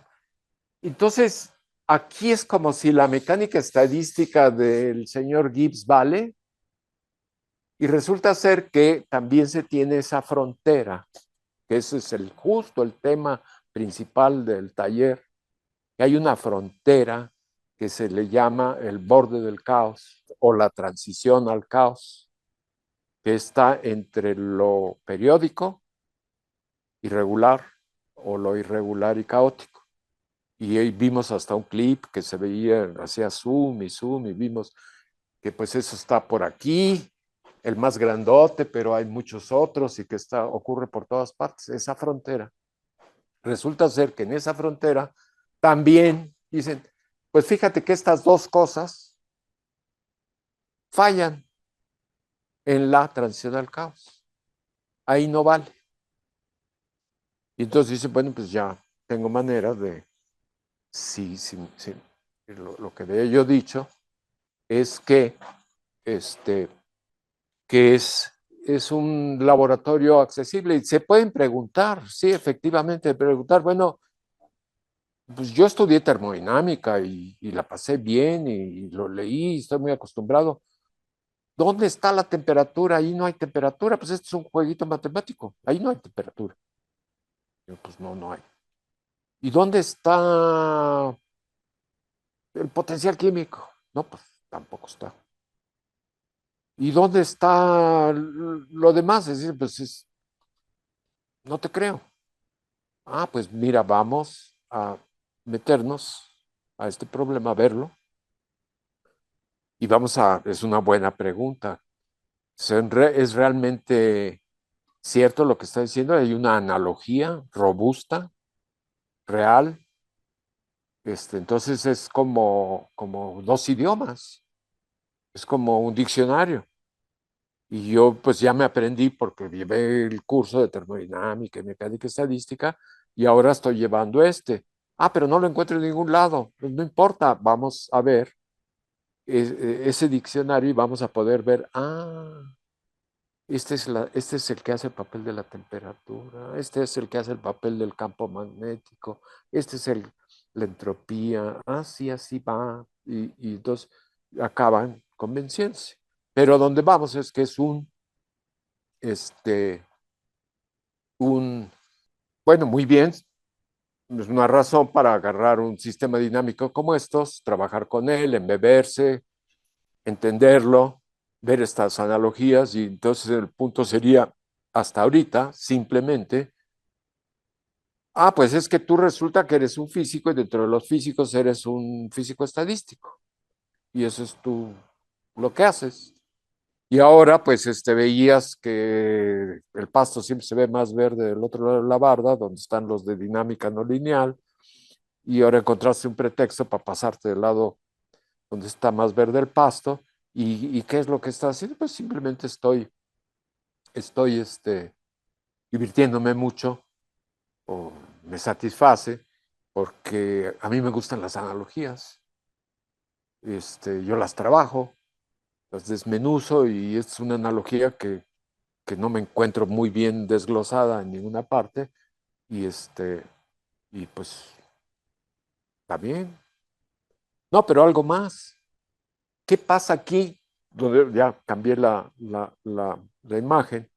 entonces, aquí es como si la mecánica estadística del señor Gibbs vale, y resulta ser que también se tiene esa frontera, que ese es justo el tema principal del taller, que hay una frontera que se le llama el borde del caos o la transición al caos, que está entre lo periódico, irregular, o lo irregular y caótico. Y ahí vimos hasta un clip que se veía, hacía zoom y vimos que pues eso está por aquí, el más grandote, pero hay muchos otros y que ocurre por todas partes, esa frontera. Resulta ser que en esa frontera también dicen, pues fíjate que estas dos cosas fallan en la transición al caos. Ahí no vale. Y entonces dicen, bueno, pues ya tengo manera de, sí, lo que había yo dicho es este, que es un laboratorio accesible y se pueden preguntar, sí, efectivamente, preguntar, bueno, pues yo estudié termodinámica y la pasé bien y lo leí, estoy muy acostumbrado. ¿Dónde está la temperatura? Ahí no hay temperatura, pues este es un jueguito matemático, ahí no hay temperatura. Yo, pues no, no hay. ¿Y dónde está el potencial químico? No, pues tampoco está. ¿Y dónde está lo demás? Es decir, pues no te creo. Ah, pues mira, vamos a meternos a este problema, a verlo, y es una buena pregunta. ¿Es realmente cierto lo que está diciendo? ¿Hay una analogía robusta, real? Entonces es como dos idiomas, es como un diccionario. Y yo pues ya me aprendí porque llevé el curso de termodinámica y mecánica estadística y ahora estoy llevando este. Ah, pero no lo encuentro en ningún lado. Pues no importa, vamos a ver ese diccionario y vamos a poder ver, este es el que hace el papel de la temperatura, este es el que hace el papel del campo magnético, este es la entropía, así, así va, y entonces acaban convenciéndose. Pero a donde vamos es que es este, bueno, muy bien, es una razón para agarrar un sistema dinámico como estos, trabajar con él, embeberse, entenderlo, ver estas analogías, y entonces el punto sería, hasta ahorita, simplemente, pues es que tú resulta que eres un físico y dentro de los físicos eres un físico estadístico, y eso es lo que haces. Y ahora, pues, veías que el pasto siempre se ve más verde del otro lado de la barda, donde están los de dinámica no lineal, y ahora encontraste un pretexto para pasarte del lado donde está más verde el pasto. ¿Y qué es lo que estás haciendo? Pues simplemente estoy divirtiéndome mucho, o me satisface, porque a mí me gustan las analogías. Yo las trabajo, las desmenuzo, y es una analogía que no me encuentro muy bien desglosada en ninguna parte, y y pues está bien. No, pero algo más. ¿Qué pasa aquí? Donde ya cambié la imagen,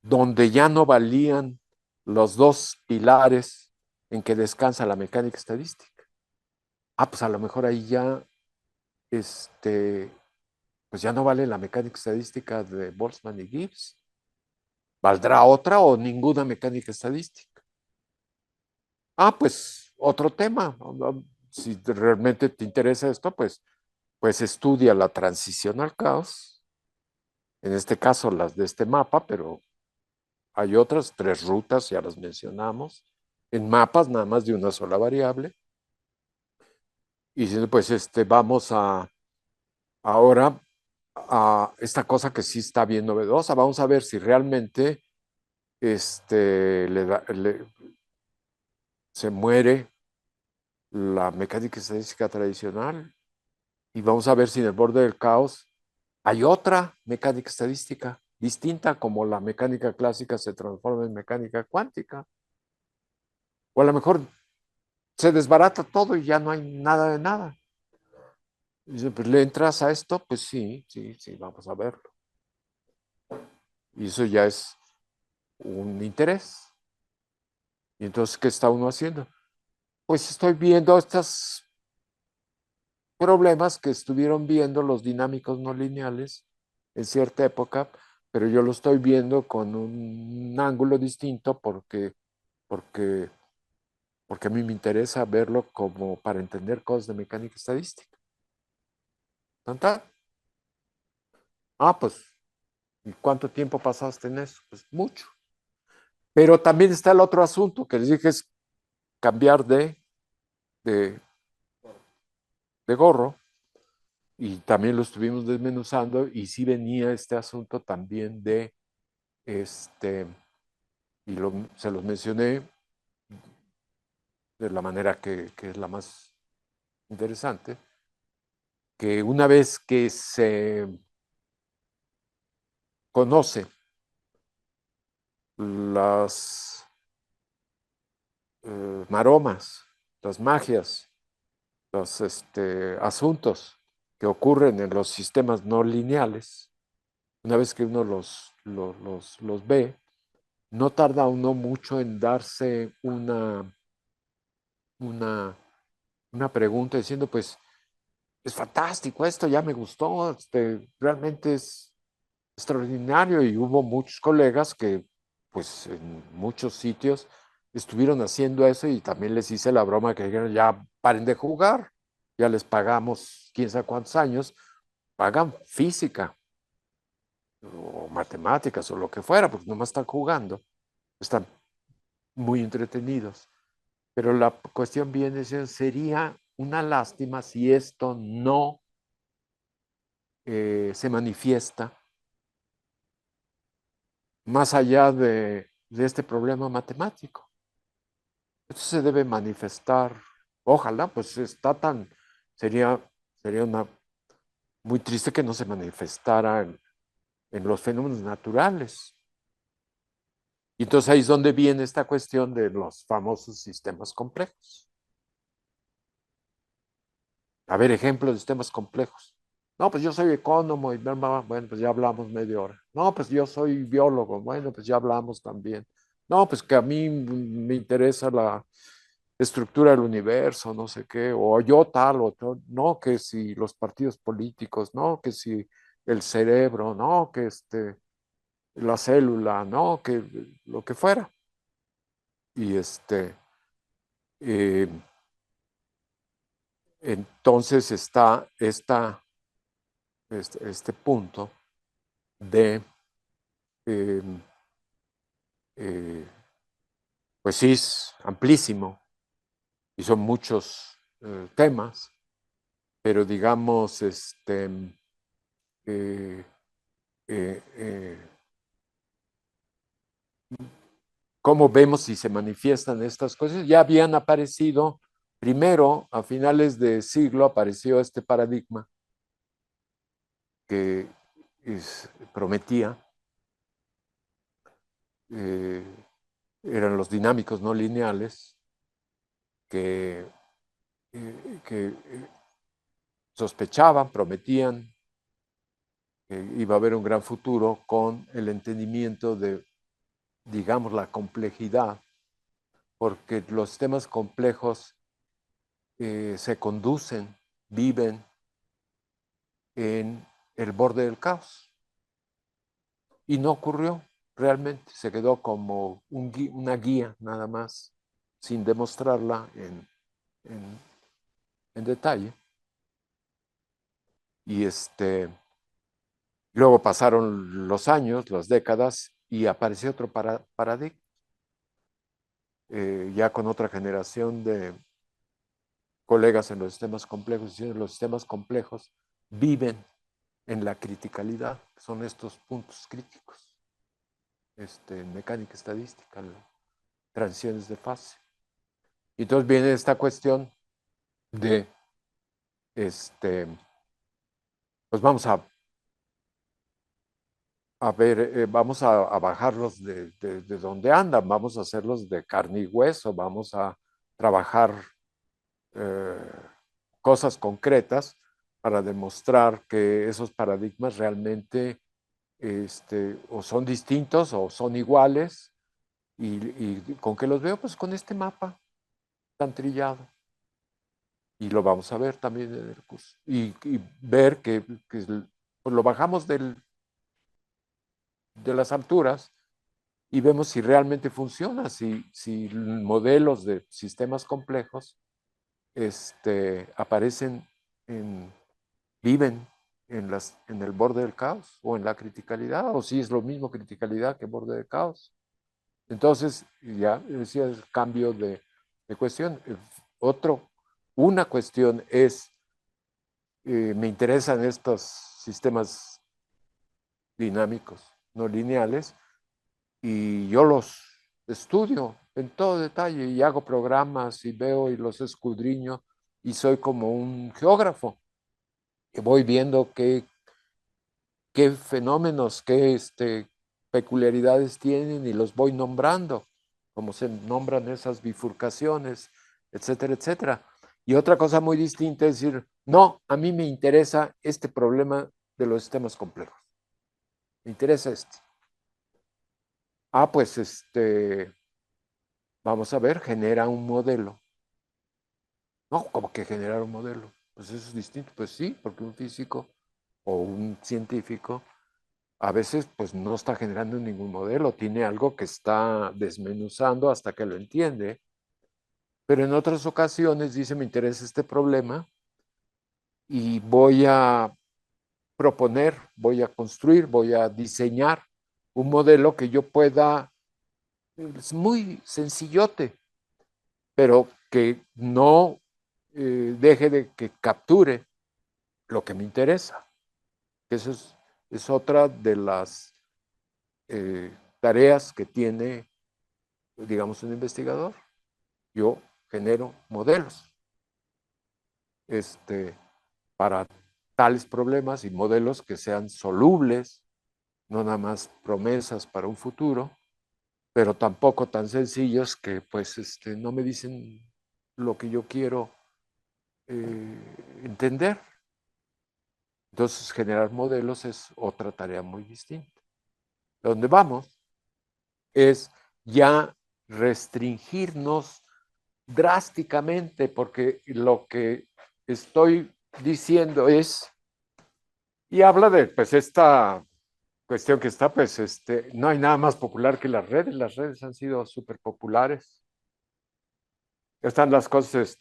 donde ya no valían los dos pilares en que descansa la mecánica estadística. Pues a lo mejor ahí ya, pues ya no vale la mecánica estadística de Boltzmann y Gibbs. ¿Valdrá otra o ninguna mecánica estadística? Pues otro tema. Si realmente te interesa esto, pues estudia la transición al caos, en este caso las de este mapa, pero hay otras, tres rutas, ya las mencionamos, en mapas nada más de una sola variable. Y pues vamos ahora a esta cosa que sí está bien novedosa. Vamos a ver si realmente se muere la mecánica estadística tradicional, y vamos a ver si en el borde del caos hay otra mecánica estadística distinta, como la mecánica clásica se transforma en mecánica cuántica. O a lo mejor se desbarata todo y ya no hay nada de nada. Y dice, pues, ¿le entras a esto? Pues sí, sí, sí, vamos a verlo. Y eso ya es un interés. Y entonces, ¿qué está uno haciendo? Pues estoy viendo estos problemas que estuvieron viendo los dinámicos no lineales en cierta época, pero yo lo estoy viendo con un ángulo distinto porque, porque a mí me interesa verlo como para entender cosas de mecánica estadística. ¿Tanta? Pues, ¿y cuánto tiempo pasaste en eso? Pues mucho. Pero también está el otro asunto que les dije, es cambiar de, de gorro, y también lo estuvimos desmenuzando, y sí venía este asunto también este, se los mencioné de la manera que es la más interesante, que una vez que se conoce las maromas, las magias, los asuntos que ocurren en los sistemas no lineales, una vez que uno los ve, no tarda uno mucho en darse una, una pregunta diciendo, pues, es fantástico esto, ya me gustó, realmente es extraordinario y hubo muchos colegas que pues en muchos sitios estuvieron haciendo eso y también les hice la broma que dijeron, ya paren de jugar, ya les pagamos quién sabe cuántos años, pagan física o matemáticas o lo que fuera, porque nomás están jugando, están muy entretenidos. Pero la cuestión viene, sería una lástima si esto no se manifiesta más allá de este problema matemático. Esto se debe manifestar, ojalá, pues está tan, sería, sería una, muy triste que no se manifestara en los fenómenos naturales. Y entonces ahí es donde viene esta cuestión de los famosos sistemas complejos. A ver, ejemplos de sistemas complejos. No, pues yo soy economo y bueno, pues ya hablamos media hora. No, pues yo soy biólogo. Bueno, pues ya hablamos también. No, pues que a mí me interesa la estructura del universo, no sé qué, o yo tal, o tal. No, que si los partidos políticos, no, que si el cerebro, no, que la célula, no, que lo que fuera. Y eh, entonces está este punto de, eh, eh, pues sí, es amplísimo y son muchos temas, pero digamos, eh, eh, eh, ¿cómo vemos si se manifiestan estas cosas? Ya habían aparecido, primero, a finales de siglo, apareció este paradigma que prometía, eh, eran los dinámicos no lineales, que que sospechaban, prometían que iba a haber un gran futuro con el entendimiento de, digamos, la complejidad, porque los sistemas complejos se conducen, viven en el borde del caos. Y no ocurrió realmente, se quedó como una guía nada más, sin demostrarla en, en detalle. Y luego pasaron los años, las décadas, y apareció otro paradigma, ya con otra generación de colegas en los sistemas complejos, diciendo los sistemas complejos viven en la criticalidad, son estos puntos críticos, mecánica estadística, transiciones de fase. Y entonces viene esta cuestión de, pues vamos a ver, vamos a bajarlos de donde andan, vamos a hacerlos de carne y hueso, vamos a trabajar eh, cosas concretas para demostrar que esos paradigmas realmente o son distintos o son iguales. Y con qué los veo? Pues con este mapa tan trillado. Y lo vamos a ver también en el curso. Y ver que pues lo bajamos de las alturas y vemos si realmente funciona, si modelos de sistemas complejos aparecen, viven en el borde del caos o en la criticalidad, o si es lo mismo criticalidad que borde del caos. Entonces, ya decía el cambio de cuestión. Una cuestión es, me interesan estos sistemas dinámicos, no lineales, y yo los estudio en todo detalle y hago programas y veo y los escudriño y soy como un geógrafo que voy viendo qué fenómenos, qué peculiaridades tienen y los voy nombrando, como se nombran esas bifurcaciones, etcétera, etcétera. Y otra cosa muy distinta es decir, no, a mí me interesa este problema de los sistemas complejos. Me interesa este. Ah, pues vamos a ver, genera un modelo. No, como que generar un modelo. Pues eso es distinto. Pues sí, porque un físico o un científico a veces pues no está generando ningún modelo, tiene algo que está desmenuzando hasta que lo entiende, pero en otras ocasiones dice, me interesa este problema y voy a proponer, voy a construir, voy a diseñar un modelo que yo pueda, es muy sencillote, pero que no deje de que capture lo que me interesa. Eso es otra de las tareas que tiene, digamos, un investigador. Yo genero modelos para tales problemas y modelos que sean solubles, no nada más promesas para un futuro, pero tampoco tan sencillos que pues no me dicen lo que yo quiero entender. Entonces, generar modelos es otra tarea muy distinta. Donde vamos es ya restringirnos drásticamente, porque lo que estoy diciendo es, y habla de pues esta cuestión que está, pues no hay nada más popular que las redes han sido súper populares. Están las cosas,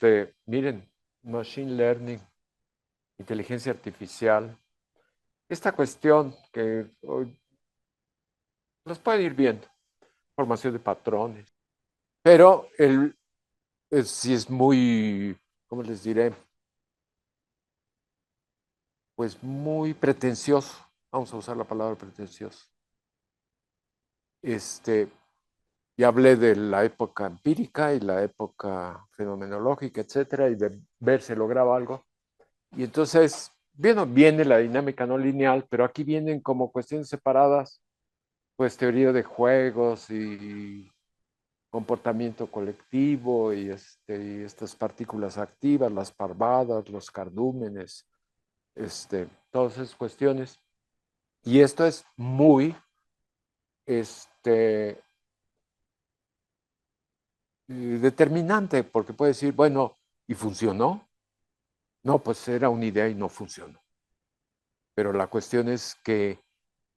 miren, machine learning, inteligencia artificial, esta cuestión que hoy los pueden ir viendo, formación de patrones, pero sí es muy, ¿cómo les diré? Pues muy pretencioso, vamos a usar la palabra pretencioso. Ya hablé de la época empírica y la época fenomenológica, etcétera, y de ver si lograba algo. Y entonces, viene la dinámica no lineal, pero aquí vienen como cuestiones separadas, pues teoría de juegos y comportamiento colectivo y estas partículas activas, las parvadas, los cardúmenes, todas esas cuestiones. Y esto es muy determinante, porque puede decir, bueno, ¿y funcionó? No, pues era una idea y no funcionó. Pero la cuestión es que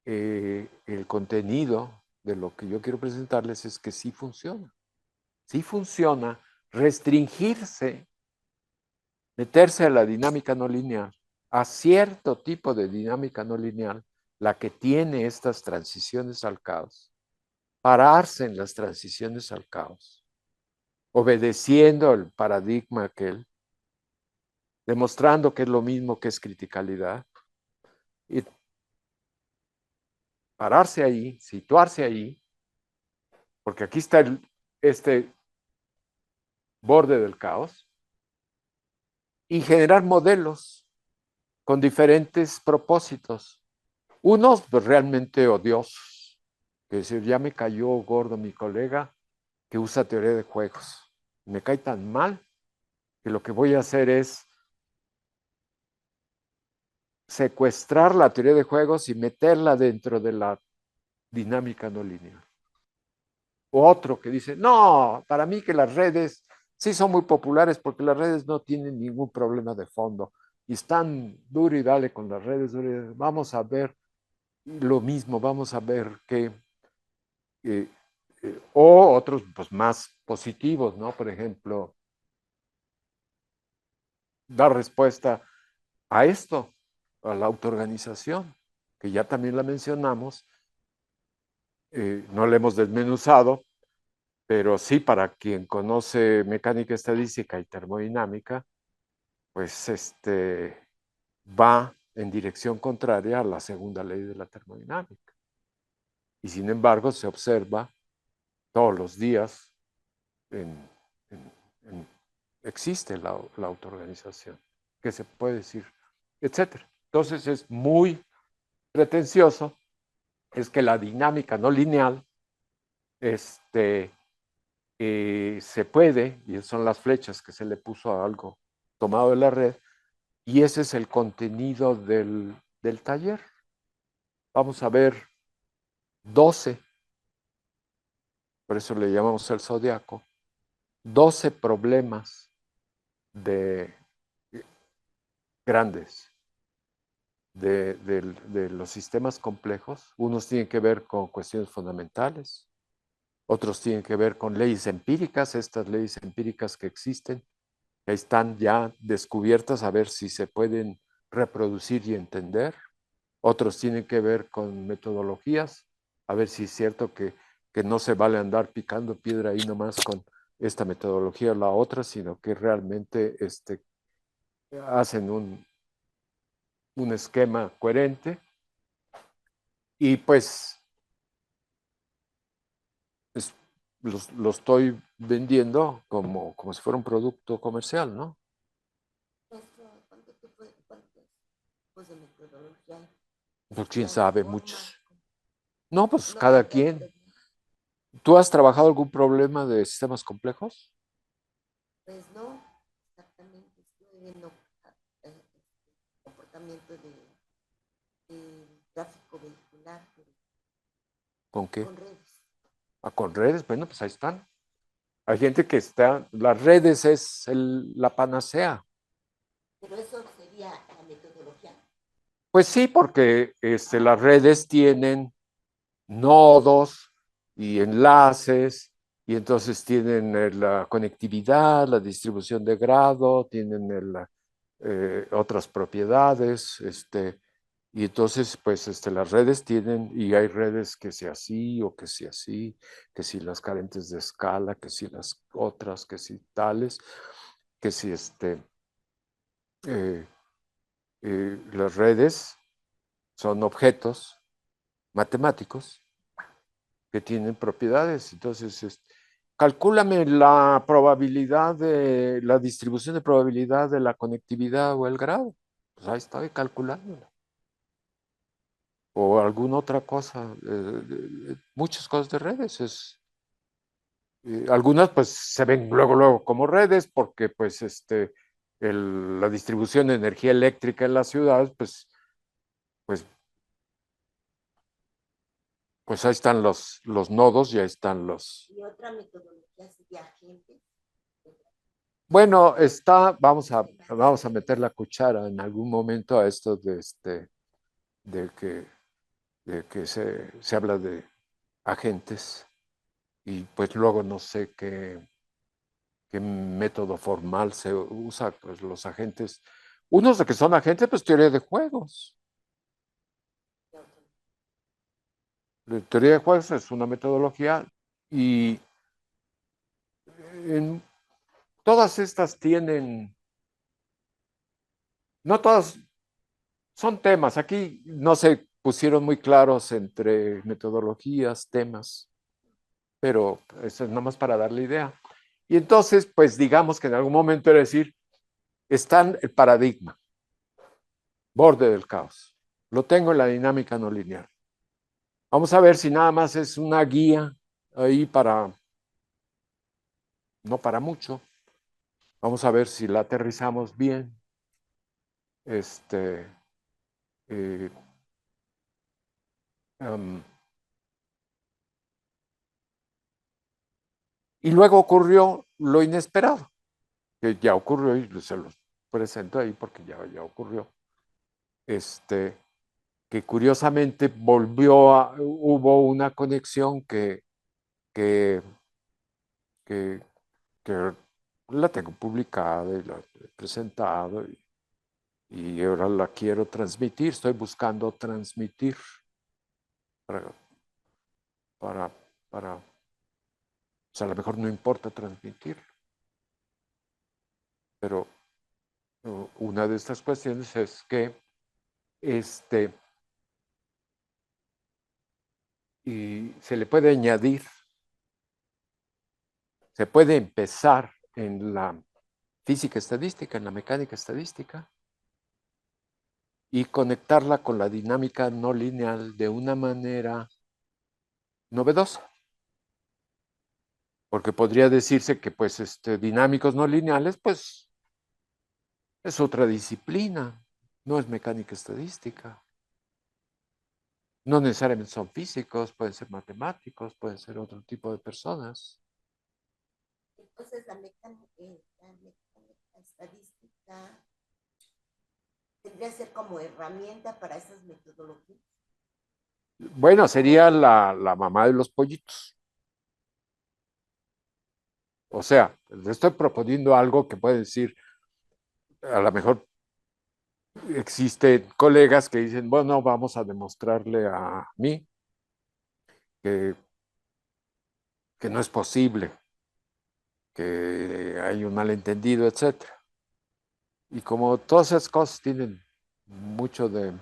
el contenido de lo que yo quiero presentarles es que sí funciona. Sí funciona restringirse, meterse a la dinámica no lineal, a cierto tipo de dinámica no lineal, la que tiene estas transiciones al caos, pararse en las transiciones al caos, obedeciendo el paradigma aquel, demostrando que es lo mismo que es criticalidad, y pararse ahí, situarse ahí, porque aquí está este borde del caos, y generar modelos con diferentes propósitos. Unos pues, realmente odiosos, que decir, ya me cayó gordo mi colega que usa teoría de juegos. Me cae tan mal que lo que voy a hacer es secuestrar la teoría de juegos y meterla dentro de la dinámica no lineal. O otro que dice, no, para mí que las redes sí son muy populares porque las redes no tienen ningún problema de fondo y están duro y dale con las redes, vamos a ver lo mismo, vamos a ver qué, o otros pues más positivos, ¿no? Por ejemplo, dar respuesta a esto, a la autoorganización, que ya también la mencionamos, no la hemos desmenuzado, pero sí para quien conoce mecánica estadística y termodinámica, pues va en dirección contraria a la segunda ley de la termodinámica. Y sin embargo se observa todos los días, en, en, existe la autoorganización, que se puede decir, etcétera. Entonces es muy pretencioso, es que la dinámica no lineal se puede, y son las flechas que se le puso a algo tomado de la red, y ese es el contenido del taller. Vamos a ver 12, por eso le llamamos el zodiaco, 12 problemas de grandes de los sistemas complejos. Unos tienen que ver con cuestiones fundamentales, otros tienen que ver con leyes empíricas, estas leyes empíricas que existen, que están ya descubiertas, a ver si se pueden reproducir y entender. Otros tienen que ver con metodologías, a ver si es cierto que no se vale andar picando piedra ahí nomás con esta metodología o la otra, sino que realmente hacen un esquema coherente. Y pues es, lo estoy vendiendo como si fuera un producto comercial, ¿no? ¿Cuántos tipos de metodología Pues quién sabe, transforman? muchos. No, pues No me cada puedes quien. preguntar. ¿Tú has trabajado algún problema de sistemas complejos? Pues no, exactamente. Estoy viendo eh, comportamiento de tráfico vehicular, pero ¿Con qué? con redes. Ah, con redes, bueno, pues ahí están. Hay gente que está, las redes es la panacea. Pero eso sería la metodología. Pues sí, porque las redes tienen nodos y enlaces, y entonces tienen la conectividad, la distribución de grado, tienen otras propiedades, y entonces, pues, las redes tienen, y hay redes que sea así o que sea así, que si las carentes de escala, que si las otras, que si tales, que si eh, las redes son objetos matemáticos que tienen propiedades. Entonces, calcúlame la probabilidad de la distribución de probabilidad de la conectividad o el grado. Pues ahí estoy calculándola. O alguna otra cosa, muchas cosas de redes. Algunas pues se ven luego como redes porque pues la distribución de energía eléctrica en las ciudades pues, pues ahí están los nodos y ahí están los... Y otra metodología sería agentes. Bueno, vamos a meter la cuchara en algún momento a esto de que, de que se habla de agentes y pues luego no sé qué método formal se usa, pues los agentes, unos de que son agentes, pues teoría de juegos. La teoría de juegos es una metodología y en, todas estas tienen, no todas son temas, aquí no se pusieron muy claros entre metodologías, temas, pero eso es nomás para darle idea. Y entonces, pues digamos que en algún momento era decir, está el paradigma, borde del caos. Lo tengo en la dinámica no lineal. Vamos a ver si nada más es una guía ahí no para mucho. Vamos a ver si la aterrizamos bien. Este, eh, um, y luego ocurrió lo inesperado, que ya ocurrió y se los presento ahí porque ya ocurrió. Que curiosamente hubo una conexión que, que, que la tengo publicada y la he presentado y ahora la quiero transmitir, estoy buscando transmitir para, para, o sea, a lo mejor no importa transmitir, pero una de estas cuestiones es que y se le puede añadir, se puede empezar en la física estadística, en la mecánica estadística, y conectarla con la dinámica no lineal de una manera novedosa. Porque podría decirse que pues dinámicos no lineales pues es otra disciplina, no es mecánica estadística. No necesariamente son físicos, pueden ser matemáticos, pueden ser otro tipo de personas. Entonces, la mecánica estadística tendría que ser como herramienta para esas metodologías. Bueno, sería la mamá de los pollitos. O sea, le estoy proponiendo algo que puede decir, a lo mejor existen colegas que dicen, bueno, vamos a demostrarle a mí que, que no es posible, que hay un malentendido, etcétera. Y como todas esas cosas tienen mucho de...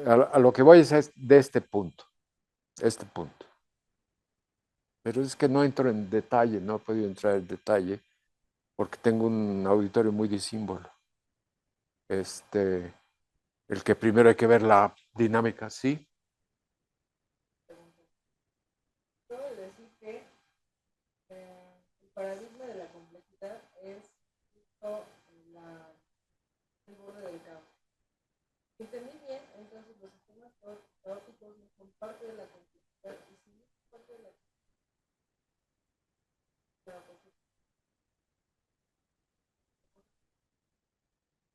A lo que voy es de este punto. Pero es que no entro en detalle, no he podido entrar en detalle porque tengo un auditorio muy disímbolo. El que primero hay que ver la dinámica, sí. Acabo de decir que el paradigma de la complejidad es justo el borde del caos. Si entendí bien, entonces los sistemas caóticos no son parte de la complejidad y si no son parte de la complejidad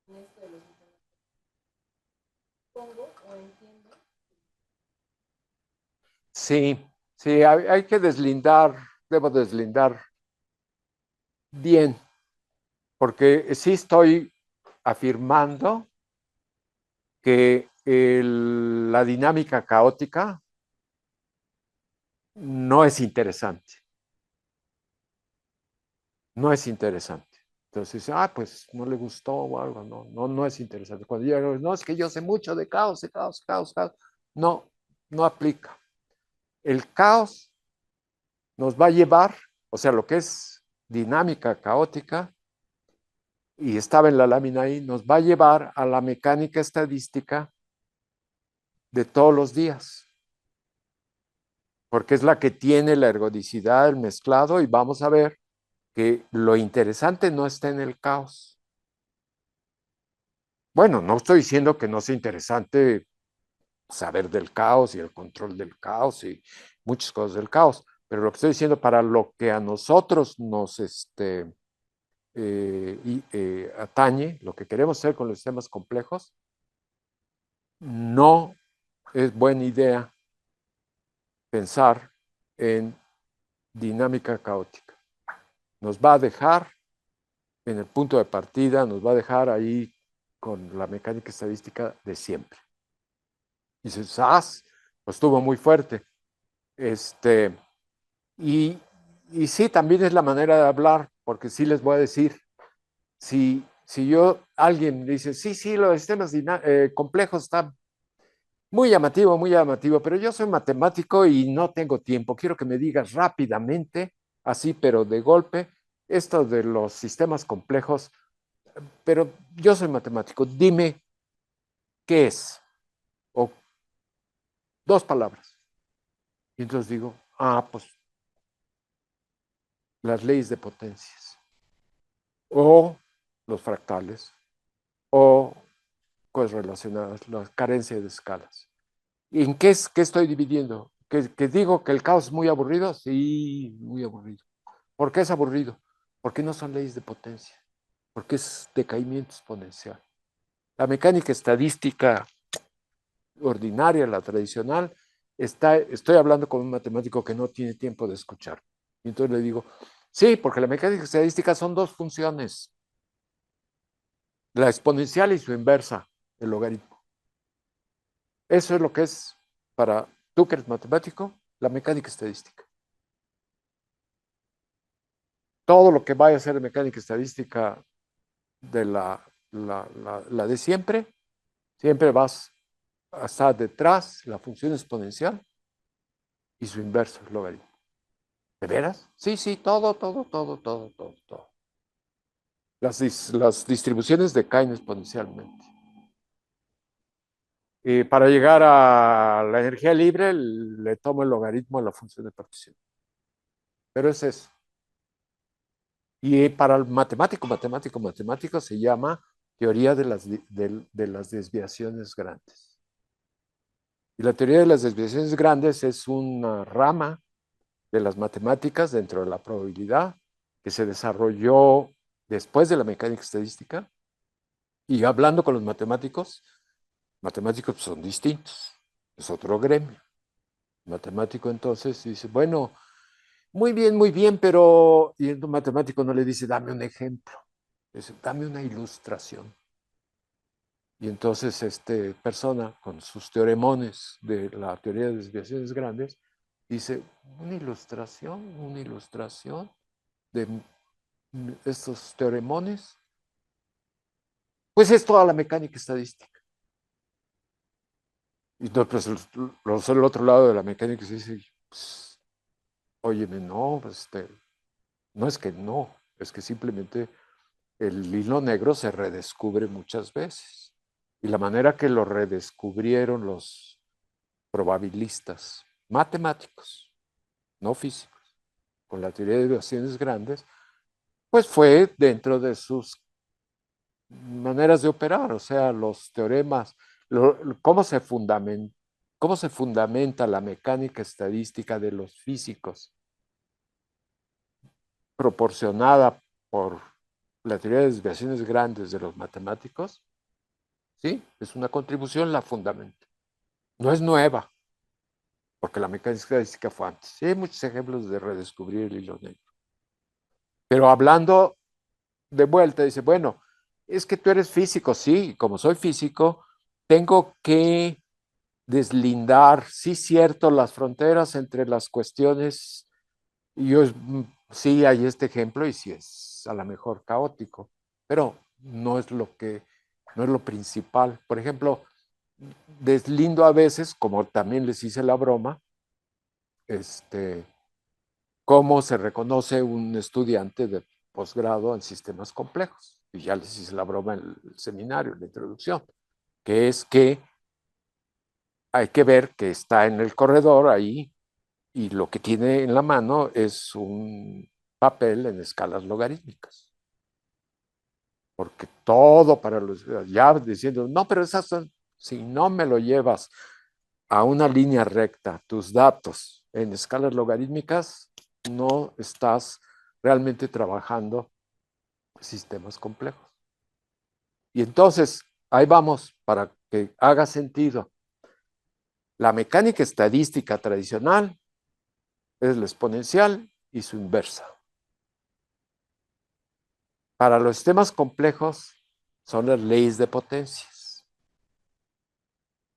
en esto de los sistemas, pongo o entiendo. Sí, sí, hay que deslindar, debo deslindar bien, porque sí estoy afirmando que la dinámica caótica no es interesante, no es interesante. Entonces, pues no le gustó o algo, no es interesante. Cuando yo digo, no, es que yo sé mucho de caos, de caos, caos, caos, no, no aplica. El caos nos va a llevar, o sea, lo que es dinámica caótica, y estaba en la lámina ahí, nos va a llevar a la mecánica estadística de todos los días, porque es la que tiene la ergodicidad, el mezclado, y vamos a ver que lo interesante no está en el caos. Bueno, no estoy diciendo que no sea interesante saber del caos y el control del caos y muchas cosas del caos, pero lo que estoy diciendo para lo que a nosotros nos atañe, lo que queremos hacer con los sistemas complejos, no es buena idea pensar en dinámica caótica. Nos va a dejar en el punto de partida, nos va a dejar ahí con la mecánica estadística de siempre. Y dices, pues estuvo muy fuerte. Y, y sí, también es la manera de hablar, porque sí les voy a decir, si alguien dice, sí, los sistemas complejos están muy llamativo, pero yo soy matemático y no tengo tiempo. Quiero que me digas rápidamente, así, pero de golpe, esto de los sistemas complejos, pero yo soy matemático, dime qué es, o dos palabras. Y entonces digo, pues las leyes de potencias, o los fractales, o cosas relacionadas, la carencia de escalas. ¿Y en qué estoy dividiendo? ¿Que digo que el caos es muy aburrido? Sí, muy aburrido. ¿Por qué es aburrido? Porque no son leyes de potencia, porque es decaimiento exponencial. La mecánica estadística ordinaria, la tradicional, estoy hablando con un matemático que no tiene tiempo de escuchar. Y entonces le digo, sí, porque la mecánica estadística son dos funciones, la exponencial y su inversa, el logaritmo. Eso es lo que es para tú que eres matemático, la mecánica estadística. Todo lo que vaya a ser mecánica estadística de la de siempre, siempre vas a estar detrás la función exponencial y su inverso, el logaritmo. ¿De veras? Sí, todo. Las distribuciones decaen exponencialmente. Y para llegar a la energía libre, le tomo el logaritmo a la función de partición. Pero es eso. Y para el matemático, se llama teoría de las desviaciones grandes. Y la teoría de las desviaciones grandes es una rama de las matemáticas dentro de la probabilidad que se desarrolló después de la mecánica estadística Y hablando con los matemáticos son distintos, es otro gremio. El matemático entonces dice, bueno, muy bien, pero... Y el matemático no le dice, dame un ejemplo, dice, dame una ilustración. Y entonces persona con sus teoremones de la teoría de desviaciones grandes dice, una ilustración de estos teoremones, pues es toda la mecánica estadística. Y entonces el otro lado de la mecánica se dice, pues, óyeme, no, pues, no es que no, es que simplemente el hilo negro se redescubre muchas veces. Y la manera que lo redescubrieron los probabilistas matemáticos, no físicos, con la teoría de desviaciones grandes, pues fue dentro de sus maneras de operar, o sea, los teoremas, cómo se fundamenta la mecánica estadística de los físicos, proporcionada por la teoría de desviaciones grandes de los matemáticos, ¿sí? Es una contribución, la fundamenta. No es nueva, porque la mecánica estadística fue antes. Sí, hay muchos ejemplos de redescubrir el hilo negro. Pero hablando de vuelta, dice, bueno, es que tú eres físico, sí, y como soy físico, tengo que deslindar, sí, cierto, las fronteras entre las cuestiones, y yo sí hay este ejemplo, y sí es a lo mejor caótico, pero no es lo principal. Por ejemplo, deslindo a veces, como también les hice la broma, cómo se reconoce un estudiante de posgrado en sistemas complejos. Y ya les hice la broma en el seminario, en la introducción, que es que hay que ver que está en el corredor ahí y lo que tiene en la mano es un papel en escalas logarítmicas. Porque todo para los, ya diciendo, no, pero esas son, si no me lo llevas a una línea recta, tus datos en escalas logarítmicas, no estás realmente trabajando sistemas complejos. Y entonces, ahí vamos, para que haga sentido. La mecánica estadística tradicional es la exponencial y su inversa. Para los sistemas complejos son las leyes de potencias.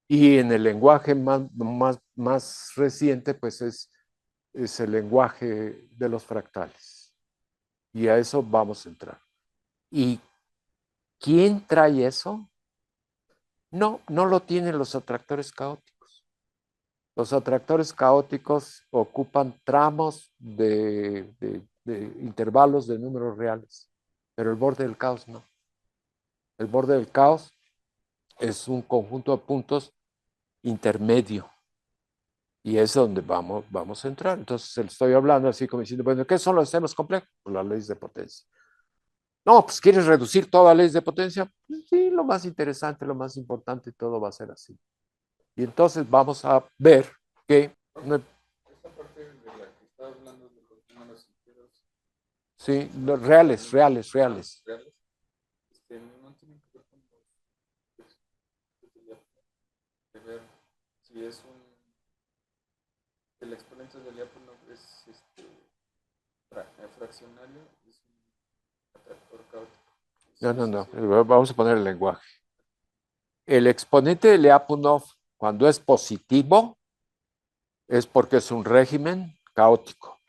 Y en el lenguaje más reciente, pues es el lenguaje de los fractales. Y a eso vamos a entrar. ¿Y quién trae eso? No, no lo tienen los atractores caóticos. Los atractores caóticos ocupan tramos de intervalos de números reales, pero el borde del caos no. El borde del caos es un conjunto de puntos intermedio y es donde vamos a entrar. Entonces, le estoy hablando así como diciendo, bueno, ¿qué son los sistemas complejos? Pues las leyes de potencia. No, pues ¿quieres reducir todas las leyes de potencia? Pues sí, lo más interesante, lo más importante, todo va a ser así. Y entonces vamos a ver que... Esta parte de la que está hablando de los números enteros. Sí, reales. Reales. No tienen que ver con de ver si es el exponente del Lyapunov es fraccionario, es un atractor caótico. No. Vamos a poner el lenguaje. El exponente de Lyapunov, cuando es positivo, es porque es un régimen caótico.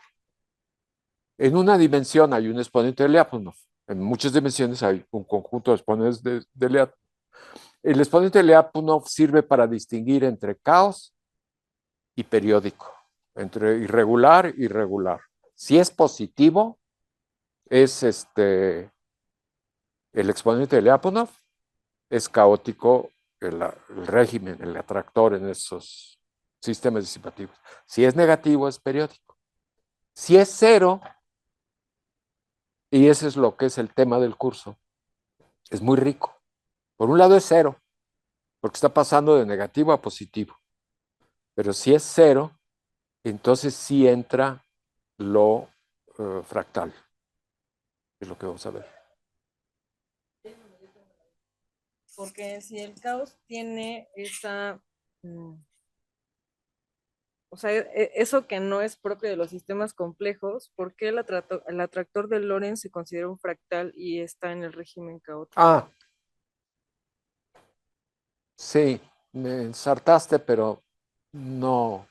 En una dimensión hay un exponente de Lyapunov. En muchas dimensiones hay un conjunto de exponentes de Lyapunov. El exponente de Lyapunov sirve para distinguir entre caos y periódico, entre irregular y regular. Si es positivo, es el exponente de Lyapunov, es caótico el régimen, el atractor en esos sistemas disipativos. Si es negativo, es periódico. Si es cero, y ese es lo que es el tema del curso, es muy rico. Por un lado es cero, porque está pasando de negativo a positivo. Pero si es cero, entonces sí entra lo fractal. Es lo que vamos a ver. porque si el caos tiene esa, o sea, eso que no es propio de los sistemas complejos, ¿por qué el atractor de Lorentz se considera un fractal y está en el régimen caótico? Ah, sí, me ensartaste, pero no,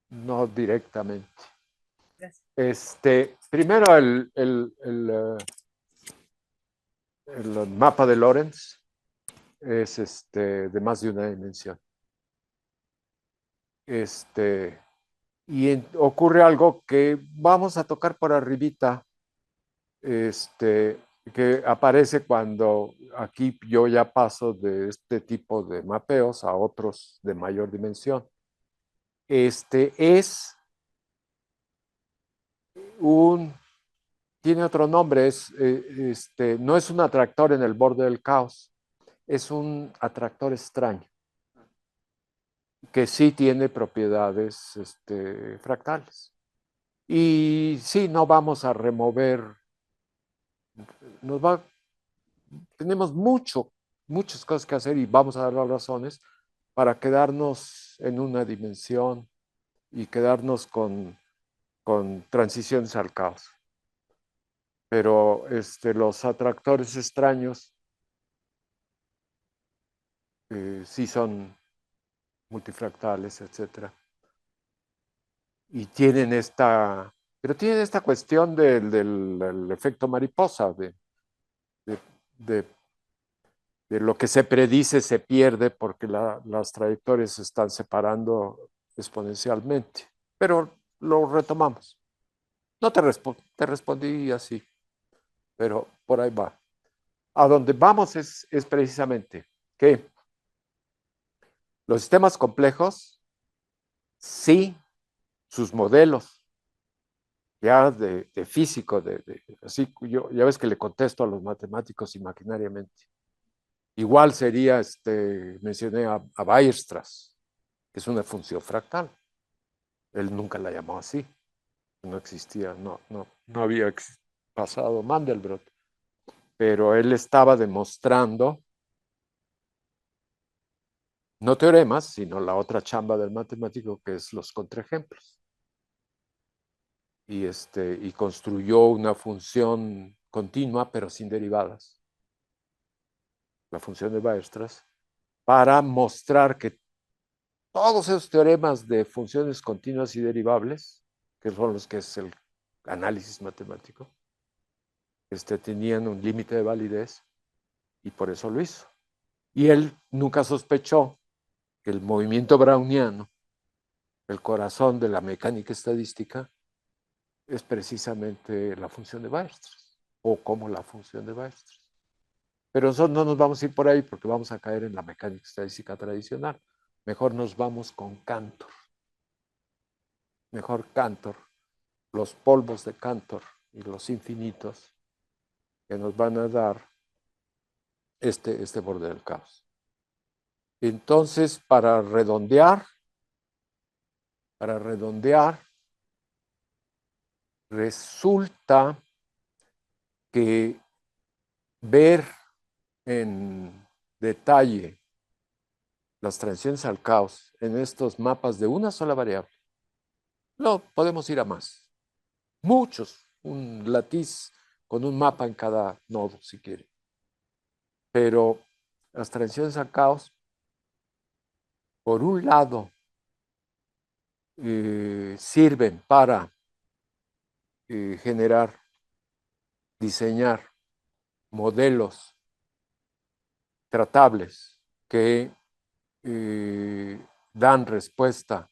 no directamente. Gracias. Primero el mapa de Lorentz es de más de una dimensión. Ocurre algo que vamos a tocar por arribita, que aparece cuando aquí yo ya paso de este tipo de mapeos a otros de mayor dimensión. Tiene otro nombre, no es un atractor en el borde del caos, es un atractor extraño, que sí tiene propiedades fractales. Y sí, no vamos a remover, tenemos muchas cosas que hacer y vamos a dar las razones para quedarnos en una dimensión y quedarnos con transiciones al caos. Pero los atractores extraños sí son multifractales, etcétera. Y pero tienen esta cuestión del efecto mariposa, de, de, de lo que se predice se pierde porque las trayectorias se están separando exponencialmente. Pero lo retomamos. No te respondí así, pero por ahí va. A donde vamos es precisamente que los sistemas complejos, sí, sus modelos, ya de físico, así, ya ves que le contesto a los matemáticos imaginariamente. Igual sería, mencioné a Weierstrass, que es una función fractal. Él nunca la llamó así. No existía, no había pasado Mandelbrot. Pero él estaba demostrando, no teoremas, sino la otra chamba del matemático, que es los contraejemplos. Y construyó una función continua, pero sin derivadas, la función de Weierstrass, para mostrar que todos esos teoremas de funciones continuas y derivables, que son los que es el análisis matemático, tenían un límite de validez y por eso lo hizo. Y él nunca sospechó que el movimiento browniano, el corazón de la mecánica estadística, es precisamente la función de Weierstrass, o como la función de Weierstrass. Pero nosotros no nos vamos a ir por ahí porque vamos a caer en la mecánica estadística tradicional. Mejor nos vamos con Cantor. Mejor Cantor, los polvos de Cantor y los infinitos que nos van a dar este borde del caos. Entonces, para redondear, resulta que ver en detalle las transiciones al caos en estos mapas de una sola variable, no podemos ir a más. Muchos, un latiz con un mapa en cada nodo, si quiere. Pero las transiciones al caos, por un lado, sirven para diseñar modelos tratables que dan respuesta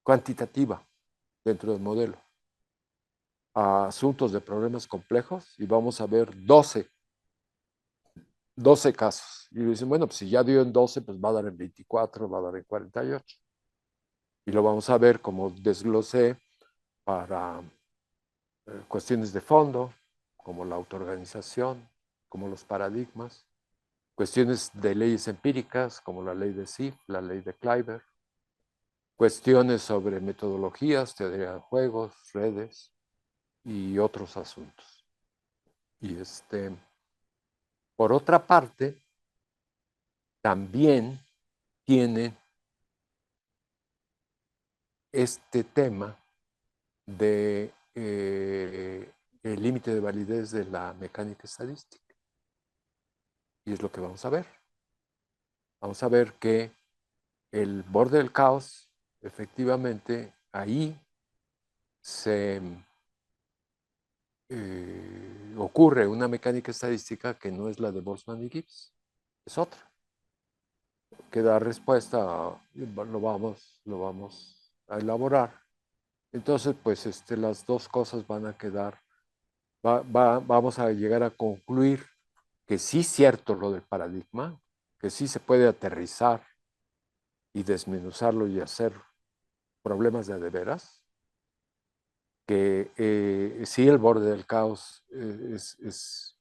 cuantitativa dentro del modelo a asuntos de problemas complejos y vamos a ver 12 casos. Y dicen, bueno, pues si ya dio en 12, pues va a dar en 24, va a dar en 48. Y lo vamos a ver como desglosé para cuestiones de fondo, como la autoorganización, como los paradigmas, cuestiones de leyes empíricas, como la ley de Sif, la ley de Kleiber, cuestiones sobre metodologías, teoría de juegos, redes y otros asuntos. Y por otra parte, también tienen este tema de el límite de validez de la mecánica estadística. Y es lo que vamos a ver. Vamos a ver que el borde del caos, efectivamente, ahí se ocurre una mecánica estadística que no es la de Boltzmann y Gibbs, es otra, que da respuesta, lo vamos a elaborar. Entonces, pues las dos cosas van a quedar, vamos a llegar a concluir que sí es cierto lo del paradigma, que sí se puede aterrizar y desmenuzarlo y hacer problemas de veras, que sí el borde del caos es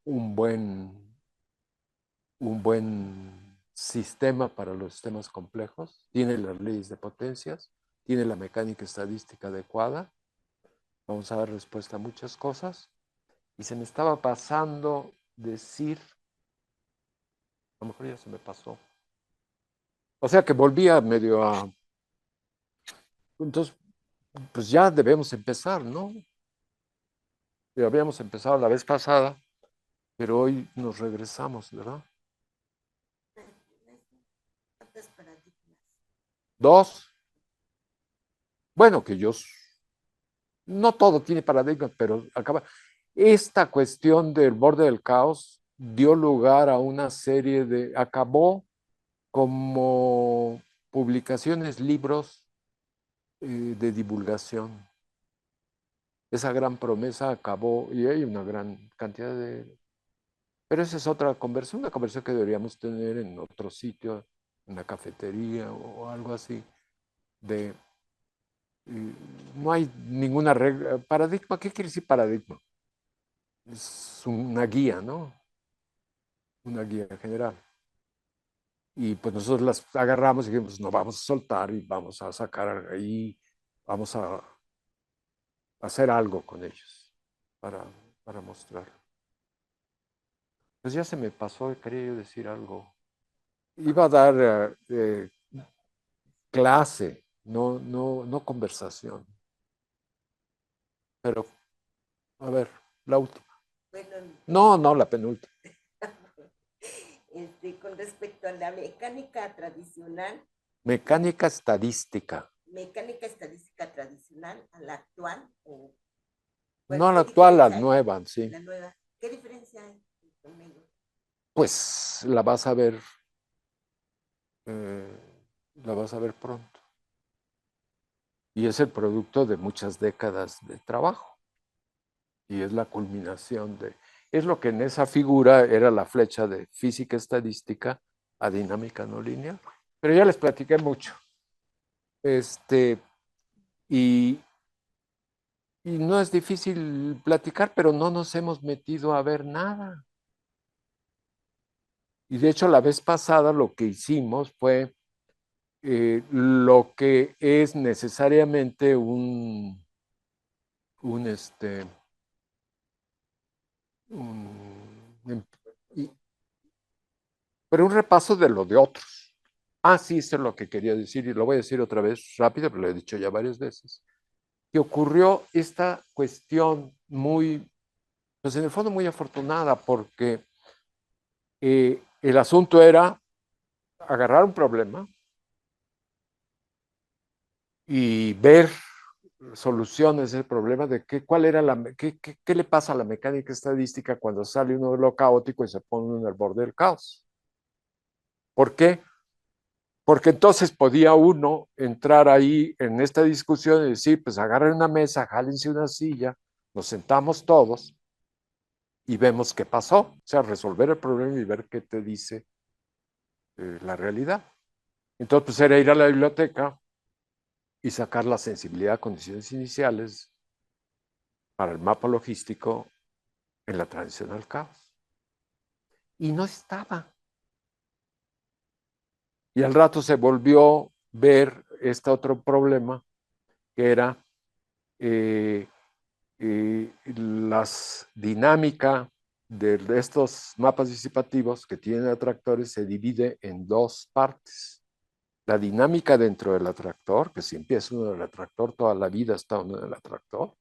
un buen sistema para los sistemas complejos, tiene las leyes de potencias, tiene la mecánica estadística adecuada, vamos a dar respuesta a muchas cosas, y se me estaba pasando decir, a lo mejor ya se me pasó, o sea que volvía medio a, entonces, pues ya debemos empezar, ¿no? Ya habíamos empezado la vez pasada, pero hoy nos regresamos, ¿verdad? ¿Cuántos paradigmas? Dos. Bueno, que yo, no todo tiene paradigmas, pero acaba. Esta cuestión del borde del caos dio lugar a una serie acabó como publicaciones, libros de divulgación. Esa gran promesa acabó y hay una gran cantidad de. Pero esa es otra conversación, una conversación que deberíamos tener en otro sitio, en la cafetería o algo así, de no hay ninguna regla. Paradigma, ¿qué quiere decir paradigma? Es una guía, ¿no? Una guía general. Y pues nosotros las agarramos y dijimos, no vamos a soltar y vamos a sacar ahí, vamos a hacer algo con ellos para mostrar. Pues ya se me pasó, quería yo decir algo. Iba a dar clase, no conversación. Pero, a ver, la última. Bueno, No, la penúltima. con respecto a la mecánica tradicional, Mecánica estadística. mecánica estadística tradicional a la actual, o No la ¿qué actual, la diferencia hay? nueva, sí. La nueva, ¿qué diferencia hay con ellos? Pues la vas a ver, eh, la vas a ver pronto. Y es el producto de muchas décadas de trabajo. Y es la culminación es lo que en esa figura era la flecha de física estadística a dinámica no lineal. Pero ya les platiqué mucho. Y, y no es difícil platicar, pero no nos hemos metido a ver nada. Y de hecho, la vez pasada lo que hicimos fue lo que es necesariamente un, este, un, pero un repaso de lo de otros. Ah, sí, eso es lo que quería decir y lo voy a decir otra vez rápido, pero lo he dicho ya varias veces. Que ocurrió esta cuestión muy, pues en el fondo muy afortunada, porque el asunto era agarrar un problema y ver soluciones del problema de cuál era qué le pasa a la mecánica estadística cuando sale uno de lo caótico y se pone uno en el borde del caos. ¿Por qué? Porque entonces podía uno entrar ahí en esta discusión y decir, pues agarren una mesa, jálense una silla, nos sentamos todos y vemos qué pasó. O sea, resolver el problema y ver qué te dice la realidad. Entonces, pues era ir a la biblioteca y sacar la sensibilidad a condiciones iniciales para el mapa logístico en la transición al caos. Y no estaba. Y al rato se volvió a ver este otro problema, que era las dinámica de estos mapas disipativos que tienen atractores se divide en dos partes. La dinámica dentro del atractor, que si empieza uno en el atractor, toda la vida está uno en el atractor,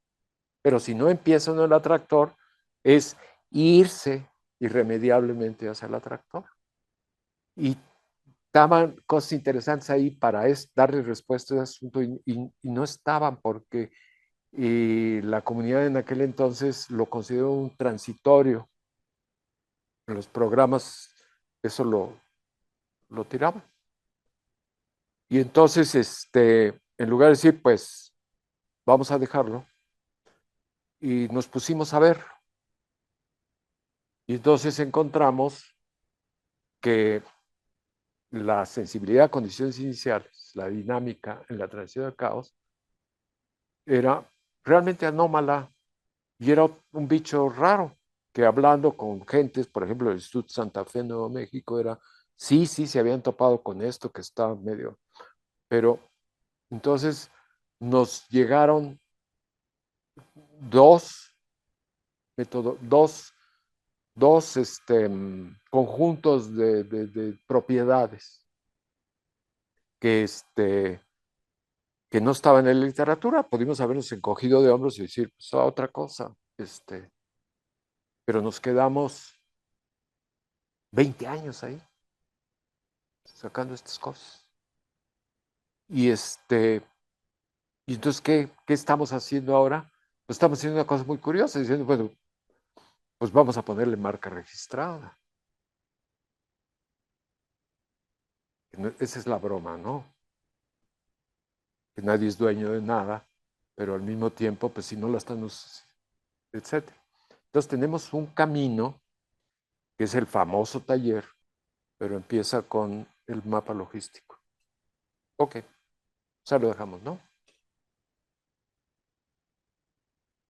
pero si no empieza uno en el atractor, es irse irremediablemente hacia el atractor. Y estaban cosas interesantes ahí para darle respuesta a ese asunto y no estaban porque la comunidad en aquel entonces lo consideró un transitorio. En los programas eso lo tiraban. Y entonces, en lugar de decir, pues, vamos a dejarlo, y nos pusimos a ver. Y entonces encontramos que la sensibilidad a condiciones iniciales, la dinámica en la transición al caos, era realmente anómala y era un bicho raro, que hablando con gentes, por ejemplo, del Instituto Santa Fe, Nuevo México, era, sí, se habían topado con esto que está medio, pero entonces nos llegaron dos métodos, dos conjuntos de propiedades que, que no estaban en la literatura. Pudimos habernos encogido de hombros y decir, pues otra cosa, pero nos quedamos 20 años ahí, sacando estas cosas. Y y entonces, ¿qué estamos haciendo ahora? Pues estamos haciendo una cosa muy curiosa, diciendo, bueno, pues vamos a ponerle marca registrada. Esa es la broma, ¿no? Que nadie es dueño de nada, pero al mismo tiempo, pues si no la están usando, etc. Entonces tenemos un camino que es el famoso taller, pero empieza con el mapa logístico. Ok, ya lo dejamos, ¿no?